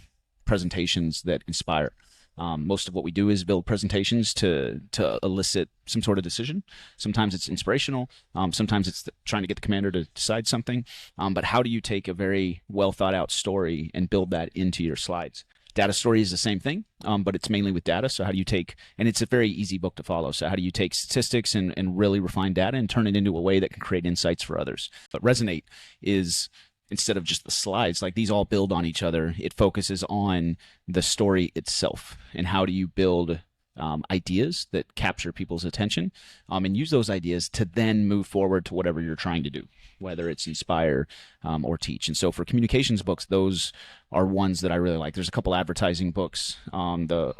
presentations that inspire. Most of what we do is build presentations to elicit some sort of decision. Sometimes it's inspirational. Sometimes it's trying to get the commander to decide something. But how do you take a very well thought out story and build that into your slides? Data Story is the same thing, but it's mainly with data. So how do you take, and it's a very easy book to follow. So how do you take statistics and really refine data and turn it into a way that can create insights for others? But Resonate is, instead of just the slides, like these all build on each other. It focuses on the story itself and how do you build ideas that capture people's attention and use those ideas to then move forward to whatever you're trying to do, whether it's inspire or teach. And so for communications books, those are ones that I really like. There's a couple advertising books, the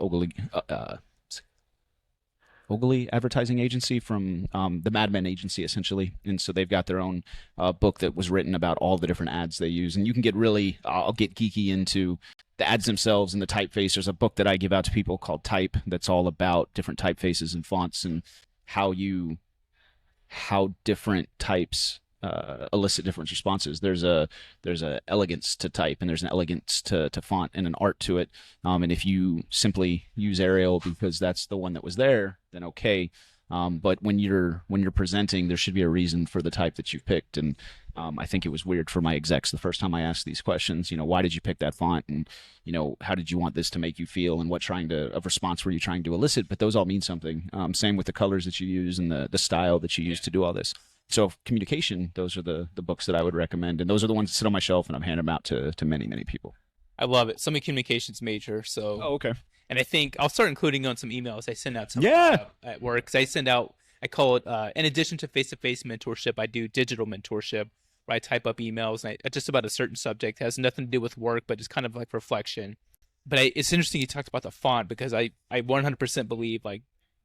Ogilvy advertising agency from the Mad Men agency, essentially. And so they've got their own book that was written about all the different ads they use. And you can get really, I'll get geeky into the ads themselves and the typeface. There's a book that I give out to people called Type that's all about different typefaces and fonts and how different types elicit different responses. There's a elegance to type, and there's an elegance to font and an art to it. And if you simply use Arial because that's the one that was there, then okay. But when you're presenting, there should be a reason for the type that you've picked. And I think it was weird for my execs the first time I asked these questions. Why did you pick that font? And how did you want this to make you feel? And what of response were you trying to elicit? But those all mean something. Same with the colors that you use and the style that you use to do all this. So communication, those are the books that I would recommend, and those are the ones that sit on my shelf, and I'm handing them out to many, many people. I love it. So I'm a communications major, so. Oh, okay. And I think I'll start including on some emails I send out at work. Because I call it, in addition to face-to-face mentorship, I do digital mentorship, where I type up emails just about a certain subject. It has nothing to do with work, but it's kind of like reflection. But it's interesting you talked about the font, because I 100% believe like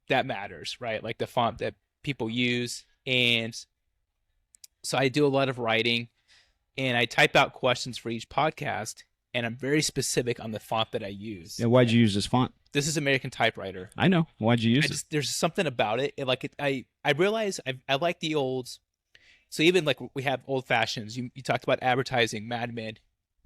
that matters, right? Like the font that people use. And so I do a lot of writing, and I type out questions for each podcast, and I'm very specific on the font that I use. Yeah, why'd you use this font? This is American Typewriter. I know. Why'd you use it? There's something about it. I realize I like the olds. So even like we have old fashions. You talked about advertising, Mad Men.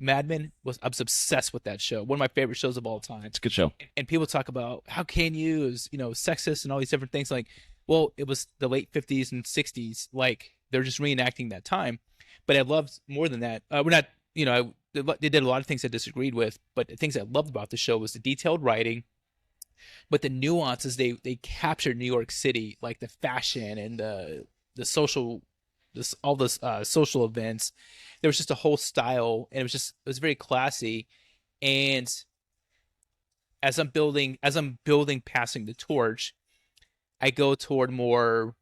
I was obsessed with that show. One of my favorite shows of all time. It's a good show. And people talk about how can you is sexist and all these different things. Like, well, it was the late 50s and 60s. Like they're just reenacting that time. But I loved more than that. We're not, they did a lot of things I disagreed with, but the things I loved about the show was the detailed writing, but the nuances they captured New York City, like the fashion and the social, all this social events. There was just a whole style, and it was very classy. And as I'm building passing the torch, I go toward more.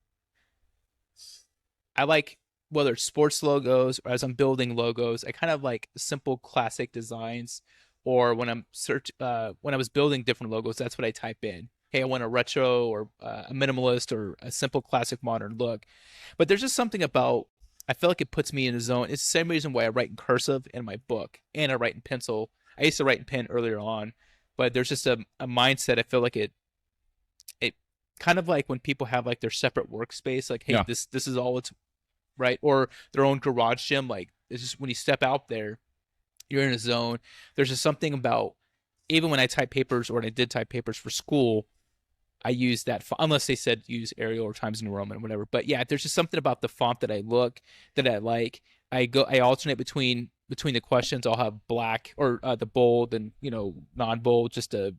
I like, whether it's sports logos or as I'm building logos, I kind of like simple classic designs. Or when when I was building different logos, that's what I type in. Hey, I want a retro or a minimalist or a simple classic modern look. But there's just something about, I feel like it puts me in a zone. It's the same reason why I write in cursive in my book and I write in pencil. I used to write in pen earlier on, but there's just a mindset. I feel like it kind of like when people have like their separate workspace, like, hey, this is all it's right, or their own garage gym. Like it's just when you step out there, you're in a zone. There's just something about, even when I type papers, or when I did type papers for school, I use that font, unless they said use Arial or Times New Roman or whatever. But yeah, there's just something about the font that I like. I alternate between the questions. I'll have black or the bold and non-bold. To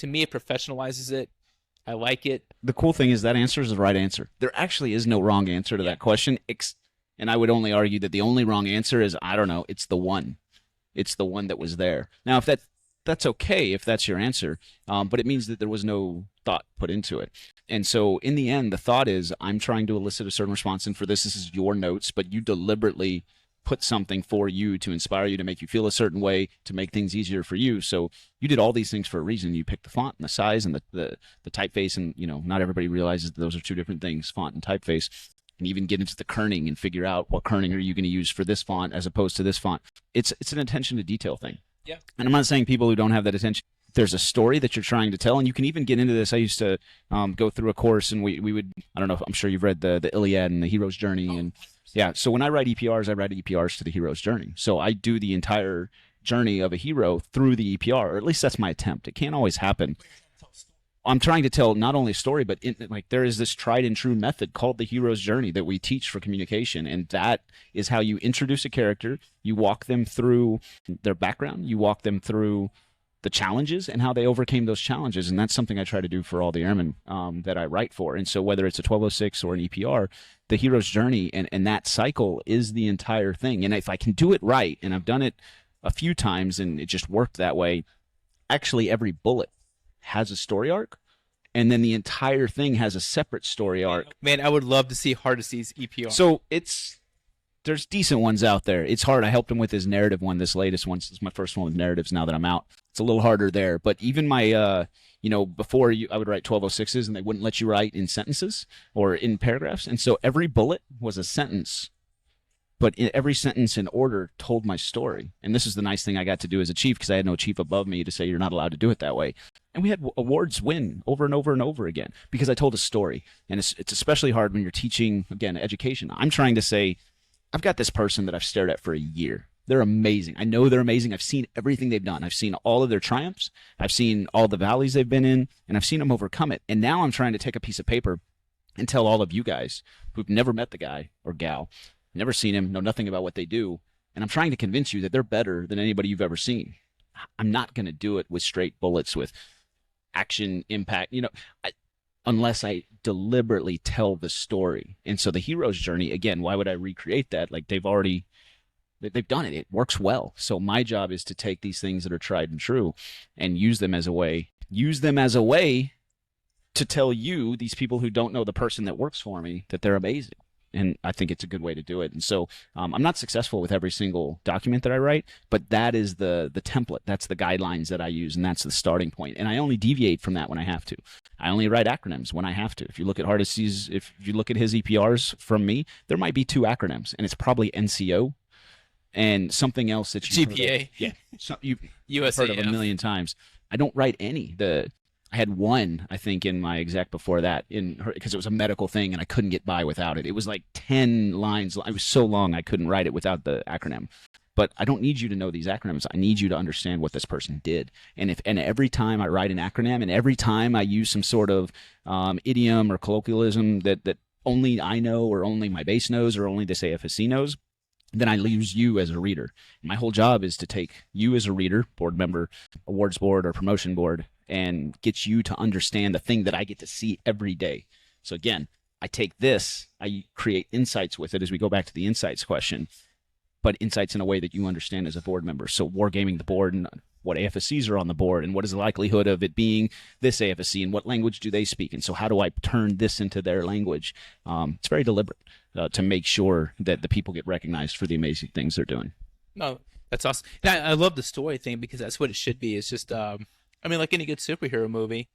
me, it professionalizes it. I like it. The cool thing is that answer is the right answer. There actually is no wrong answer to that question. And I would only argue that the only wrong answer is, I don't know, it's the one. It's the one that was there. Now, if that's okay if that's your answer, but it means that there was no thought put into it. And so in the end, the thought is, I'm trying to elicit a certain response, and for this is your notes, but you deliberately put something for you to inspire you, to make you feel a certain way, to make things easier for you. So you did all these things for a reason. You picked the font and the size and the typeface, and not everybody realizes that those are two different things, font and typeface. And even get into the kerning and figure out what kerning are you going to use for this font as opposed to this font. It's an attention to detail thing. Yeah. And I'm not saying people who don't have that attention, there's a story that you're trying to tell, and you can even get into this. I used to go through a course, and we would, I don't know, I'm sure you've read the Iliad and the hero's journey. And yeah, so when I write EPRs, I write EPRs to the hero's journey. So I do the entire journey of a hero through the EPR, or at least that's my attempt. It can't always happen. I'm trying to tell not only a story, but there is this tried and true method called the hero's journey that we teach for communication. And that is how you introduce a character. You walk them through their background. You walk them through the challenges and how they overcame those challenges. And that's something I try to do for all the airmen that I write for. And so whether it's a 1206 or an EPR, the hero's journey and that cycle is the entire thing. And if I can do it right, and I've done it a few times and it just worked that way, actually every bullet has a story arc, and then the entire thing has a separate story arc. Man, I would love to see Hardesty's EPR. So there's decent ones out there. It's hard. I helped him with his narrative one, this latest one. This is my first one with narratives now that I'm out. It's a little harder there. But even my, before I would write 1206s, and they wouldn't let you write in sentences or in paragraphs. And so every bullet was a sentence, but every sentence in order told my story. And this is the nice thing I got to do as a chief, because I had no chief above me to say you're not allowed to do it that way. And we had awards win over and over and over again because I told a story. And it's especially hard when you're teaching, again, education. I'm trying to say, I've got this person that I've stared at for a year. They're amazing. I know they're amazing. I've seen everything they've done. I've seen all of their triumphs. I've seen all the valleys they've been in, and I've seen them overcome it. And now I'm trying to take a piece of paper and tell all of you guys who've never met the guy or gal, never seen him, know nothing about what they do, and I'm trying to convince you that they're better than anybody you've ever seen. I'm not going to do it with straight bullets, with action, impact, unless I deliberately tell the story. And so the hero's journey, again, why would I recreate that? Like they've done it. It works well. So my job is to take these things that are tried and true and use them as a way to tell you, these people who don't know the person that works for me, that they're amazing. And I think it's a good way to do it. And so I'm not successful with every single document that I write, but that is the template. That's the guidelines that I use, and that's the starting point. And I only deviate from that when I have to. I only write acronyms when I have to. If you look at Hardesty's, if you look at his EPRs from me, there might be 2 acronyms, and it's probably NCO. And something else that you've GPA. heard of, yeah, you've USAF. heard of a million times. I don't write any. I had one, I think, in my exec before that, because it was a medical thing and I couldn't get by without it. It was like 10 lines. It was so long I couldn't write it without the acronym. But I don't need you to know these acronyms. I need you to understand what this person did. And every time I write an acronym and every time I use some sort of idiom or colloquialism that only I know or only my base knows or only this AFSC knows, then I lose you as a reader. My whole job is to take you as a reader, board member, awards board, or promotion board, and get you to understand the thing that I get to see every day. So again, I take this, I create insights with it as we go back to the insights question, but insights in a way that you understand as a board member. So wargaming the board and what AFSCs are on the board and what is the likelihood of it being this AFSC and what language do they speak. And so how do I turn this into their language? It's very deliberate to make sure that the people get recognized for the amazing things they're doing. No, that's awesome. And I love the story thing because that's what it should be. It's just, I mean, like any good superhero movie,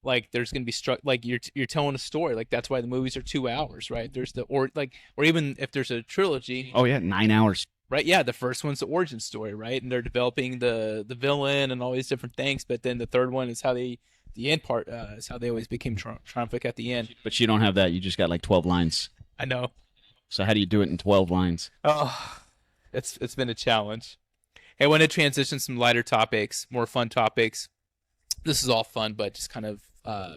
like there's going to be like you're telling a story. Like that's why the movies are 2 hours, right? There's or even if there's a trilogy. Oh yeah, 9 hours. Right, yeah, the first one's the origin story, right? And they're developing the villain and all these different things. But then the third one is the end part is how they always became triumphant at the end. But you don't have that. You just got like 12 lines. I know. So how do you do it in 12 lines? Oh, it's been a challenge. Hey, I want to transition some lighter topics, more fun topics. This is all fun, but just kind of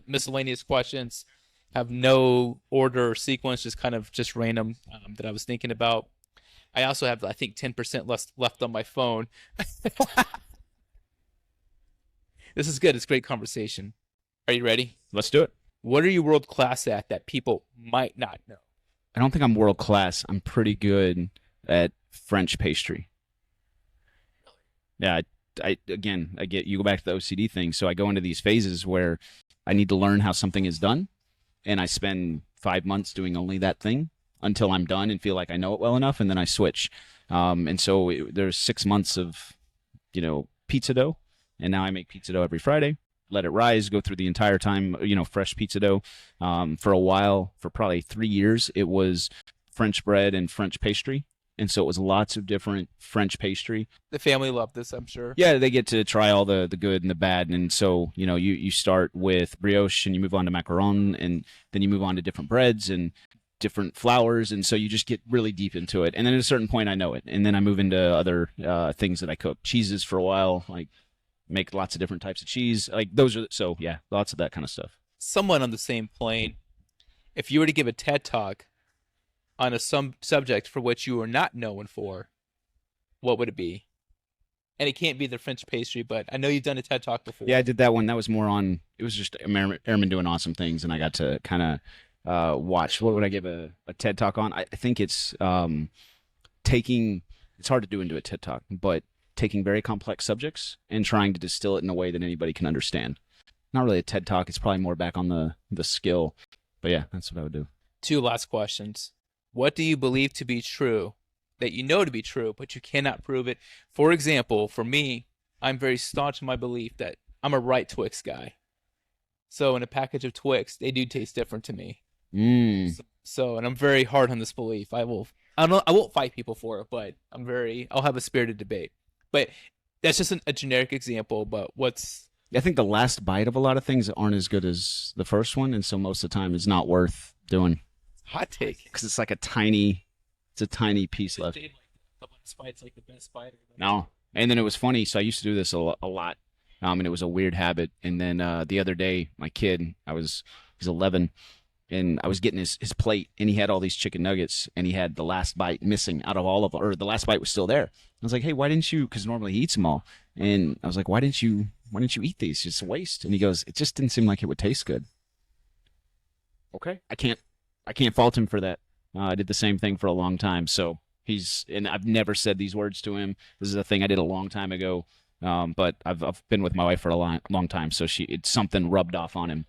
miscellaneous questions. Have no order or sequence, just random that I was thinking about. I also have, I think, 10% left on my phone. This is good. It's great conversation. Are you ready? Let's do it. What are you world class at that people might not know? I don't think I'm world class. I'm pretty good at French pastry. Yeah, I get you go back to the OCD thing. So I go into these phases where I need to learn how something is done, and I spend 5 months doing only that thing until I'm done and feel like I know it well enough, and then I switch. And so there's 6 months of, pizza dough, and now I make pizza dough every Friday. Let it rise, go through the entire time, fresh pizza dough. For a while, for probably 3 years, it was French bread and French pastry. And so it was lots of different French pastry. The family loved this, I'm sure. Yeah, they get to try all the good and the bad. And so, you start with brioche and you move on to macaron, and then you move on to different breads and different flours, and so you just get really deep into it. And then at a certain point I know it, and then I move into other things that I cook. Cheeses for a while, like make lots of different types of cheese, like those are, so yeah, lots of that kind of stuff. Somewhat on the same plane, if you were to give a TED talk on some subject for which you are not known for, what would it be? And it can't be the French pastry, but I know you've done a TED talk before. Yeah, I did that one. That was more on, it was just airmen doing awesome things, and I got to kind of watch. What would I give a TED talk on? I think it's it's hard to do into a TED talk, but taking very complex subjects and trying to distill it in a way that anybody can understand. Not really a TED talk. It's probably more back on the skill. But yeah, that's what I would do. 2 last questions. What do you believe to be true that you know to be true, but you cannot prove it? For example, for me, I'm very staunch in my belief that I'm a right Twix guy. So in a package of Twix, they do taste different to me. So, and I'm very hard on this belief. I won't fight people for it, but I'll have a spirited debate. But that's just a generic example. But I think the last bite of a lot of things aren't as good as the first one, and so most of the time it's not worth doing. Hot take. Because it's like a tiny piece left. The last bite's like the best bite. No. And then it was funny. So I used to do this a lot, and it was a weird habit. And then the other day, my kid, he's 11, and I was getting his plate, and he had all these chicken nuggets, and he had the last bite missing out of all of them, or the last bite was still there. I was like, hey, why didn't you, because normally he eats them all. And I was like, why didn't you eat these? It's a waste. And he goes, it just didn't seem like it would taste good. Okay. I can't fault him for that. I did the same thing for a long time. So and I've never said these words to him. This is a thing I did a long time ago. But I've been with my wife for a long time. So it's something rubbed off on him.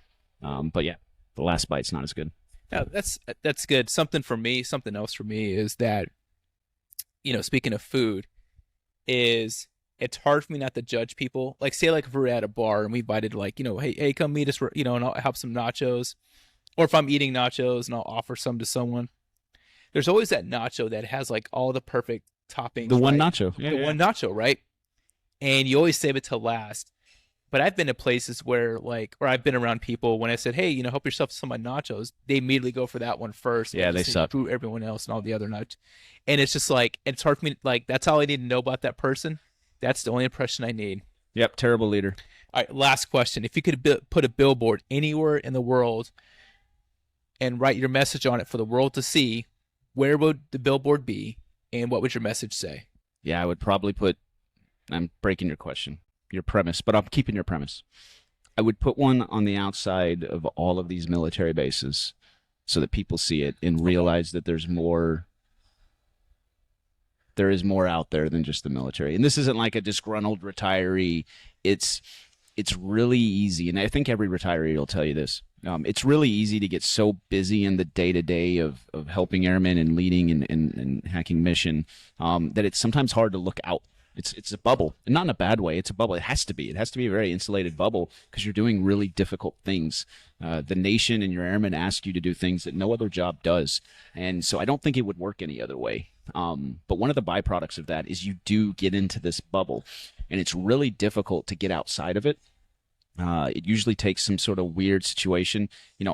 But yeah, the last bite's not as good. Yeah, that's good. Something else for me is that, speaking of food, is it's hard for me not to judge people. Like, say, like if we're at a bar and we invited, like, hey, come meet us, and I'll have some nachos. Or if I'm eating nachos and I'll offer some to someone, there's always that nacho that has like all the perfect toppings. The one right? nacho. The one nacho, right? And you always save it till last. But I've been to places where or I've been around people when I said, hey, help yourself to some of my nachos. They immediately go for that one first. Yeah, they suck. Screw everyone else and all the other nuts. And it's just it's hard for me. That's all I need to know about that person. That's the only impression I need. Yep, terrible leader. All right, last question. If you could put a billboard anywhere in the world and write your message on it for the world to see, where would the billboard be and what would your message say? Yeah, I would probably I'm breaking your question, your premise, but I'm keeping your premise. I would put one on the outside of all of these military bases so that people see it and realize that there is more out there than just the military. And this isn't like a disgruntled retiree. It's really easy, and I think every retiree will tell you this. It's really easy to get so busy in the day-to-day of helping airmen and leading and hacking mission that it's sometimes hard to look out. It's a bubble, and not in a bad way. It's a bubble. It has to be. It has to be a very insulated bubble because you're doing really difficult things. The nation and your airmen ask you to do things that no other job does, and so I don't think it would work any other way. But one of the byproducts of that is you do get into this bubble, and it's really difficult to get outside of it. It usually takes some sort of weird situation.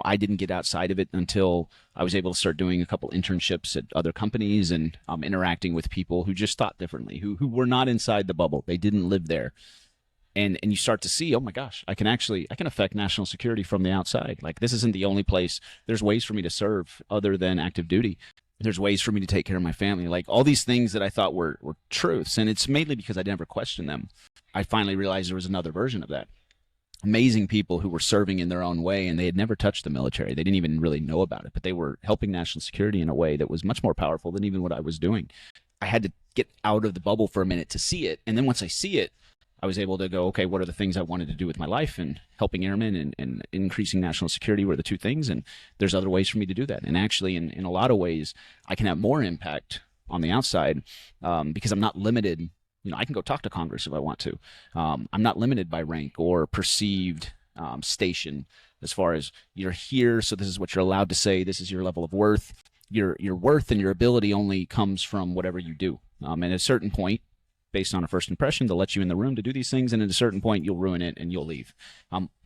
I didn't get outside of it until I was able to start doing a couple internships at other companies and interacting with people who just thought differently, who were not inside the bubble. They didn't live there. And you start to see, oh my gosh, I can affect national security from the outside. Like, this isn't the only place. There's ways for me to serve other than active duty. There's ways for me to take care of my family. Like, all these things that I thought were truths. And it's mainly because I never questioned them. I finally realized there was another version of that. Amazing people who were serving in their own way, and they had never touched the military. They didn't even really know about it, but they were helping national security in a way that was much more powerful than even what I was doing. I had to get out of the bubble for a minute to see it. And then once I see it, I was able to go, okay, what are the things I wanted to do with my life? And helping airmen and increasing national security were the two things. And there's other ways for me to do that. And actually, in a lot of ways, I can have more impact on the outside because I'm not limited. I can go talk to Congress if I want to. I'm not limited by rank or perceived station as far as you're here, so this is what you're allowed to say. This is your level of worth. Your worth and your ability only comes from whatever you do. And at a certain point, based on a first impression, they'll let you in the room to do these things, and at a certain point, you'll ruin it and you'll leave.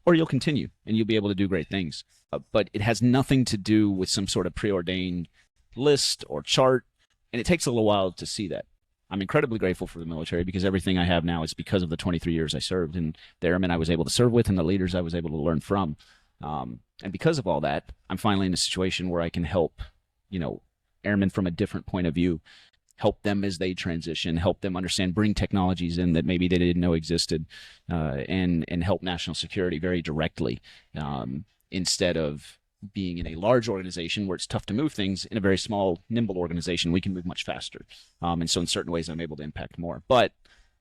Or you'll continue, and you'll be able to do great things. But it has nothing to do with some sort of preordained list or chart, and it takes a little while to see that. I'm incredibly grateful for the military because everything I have now is because of the 23 years I served and the airmen I was able to serve with and the leaders I was able to learn from. And because of all that, I'm finally in a situation where I can help, airmen from a different point of view, help them as they transition, help them understand, bring technologies in that maybe they didn't know existed, and help national security very directly instead of being in a large organization where it's tough to move things. In a very small, nimble organization, we can move much faster. And so in certain ways, I'm able to impact more. But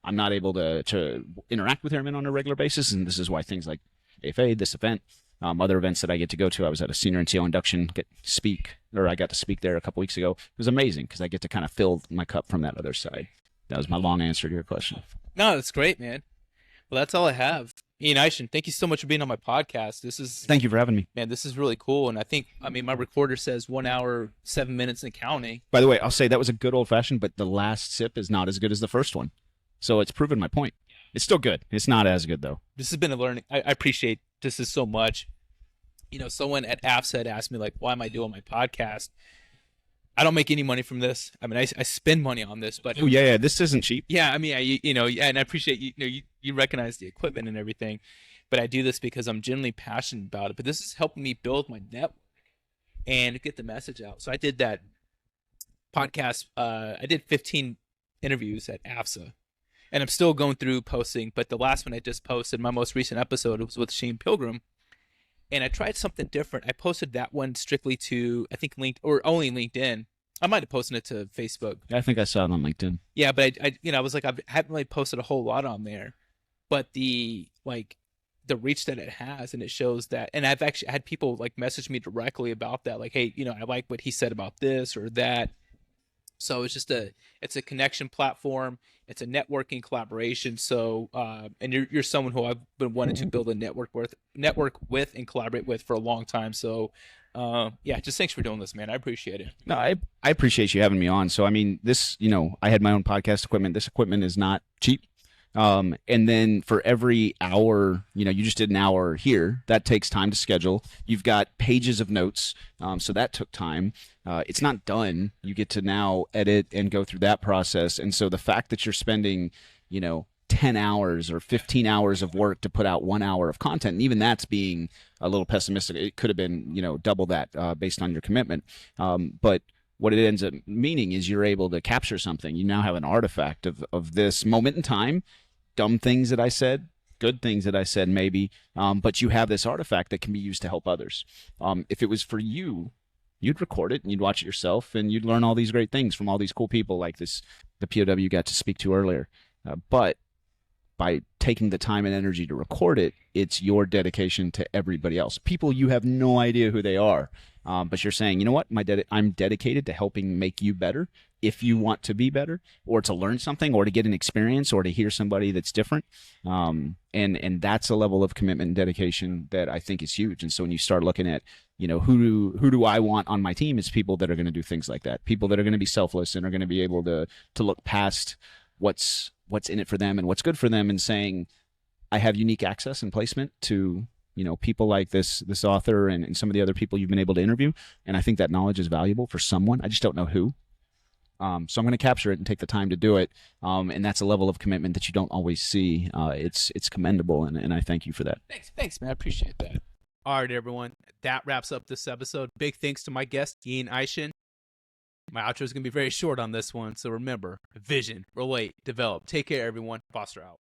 I'm not able to interact with airmen on a regular basis, and this is why things like AFA, this event, other events that I get to go to. I was at a senior NCO induction, I got to speak there a couple weeks ago. It was amazing because I get to kind of fill my cup from that other side. That was my long answer to your question. No, that's great, man. Well, that's all I have. Ian Eishen, thank you so much for being on my podcast. Thank you for having me. Man, this is really cool. And my recorder says 1 hour, 7 minutes and counting. By the way, I'll say that was a good old fashioned, but the last sip is not as good as the first one. So it's proven my point. It's still good. It's not as good though. This has been a learning. I appreciate this so much. Someone at AFSA had asked me, why am I doing my podcast? I don't make any money from this. I spend money on this, but this isn't cheap. Yeah, and I appreciate you recognize the equipment and everything, but I do this because I'm genuinely passionate about it. But this is helping me build my network and get the message out. So I did that podcast. I did 15 interviews at AFSA, and I'm still going through posting. But the last one I just posted, my most recent episode, was with Shane Pilgrim. And I tried something different. I posted that one strictly to, I think, only LinkedIn. I might have posted it to Facebook. I think I saw it on LinkedIn. Yeah, but I was like, I haven't really posted a whole lot on there. But the reach that it has, and it shows that, and I've actually had people message me directly about that. Hey, I like what he said about this or that. So it's a connection platform. It's a networking collaboration. So, and you're someone who I've been wanting to build a network with and collaborate with for a long time. So Yeah, just thanks for doing this, man. I appreciate it. No, I appreciate you having me on. So, I mean, this, I had my own podcast equipment. This equipment is not cheap. And then for every hour, you just did an hour here, that takes time to schedule. You've got pages of notes. So that took time. It's not done. You get to now edit and go through that process. And so the fact that you're spending, 10 hours or 15 hours of work to put out 1 hour of content, and even that's being a little pessimistic. It could have been, double that based on your commitment. But what it ends up meaning is you're able to capture something. You now have an artifact of this moment in time, dumb things that I said, good things that I said maybe, but you have this artifact that can be used to help others. If it was for you, you'd record it and you'd watch it yourself and you'd learn all these great things from all these cool people like the POW you got to speak to earlier. But by taking the time and energy to record it, it's your dedication to everybody else. People you have no idea who they are, but you're saying, you know what, I'm dedicated to helping make you better if you want to be better, or to learn something, or to get an experience, or to hear somebody that's different. And that's a level of commitment and dedication that I think is huge. And so when you start looking at, who do I want on my team, it's people that are going to do things like that. People that are going to be selfless and are going to be able to look past what's in it for them and what's good for them, and saying, I have unique access and placement to, people like this author and some of the other people you've been able to interview. And I think that knowledge is valuable for someone. I just don't know who. So I'm going to capture it and take the time to do it. And that's a level of commitment that you don't always see. It's commendable. And I thank you for that. Thanks, man. I appreciate that. All right, everyone. That wraps up this episode. Big thanks to my guest, Eishen. My outro is going to be very short on this one. So remember, vision, relate, develop. Take care, everyone. Foster out.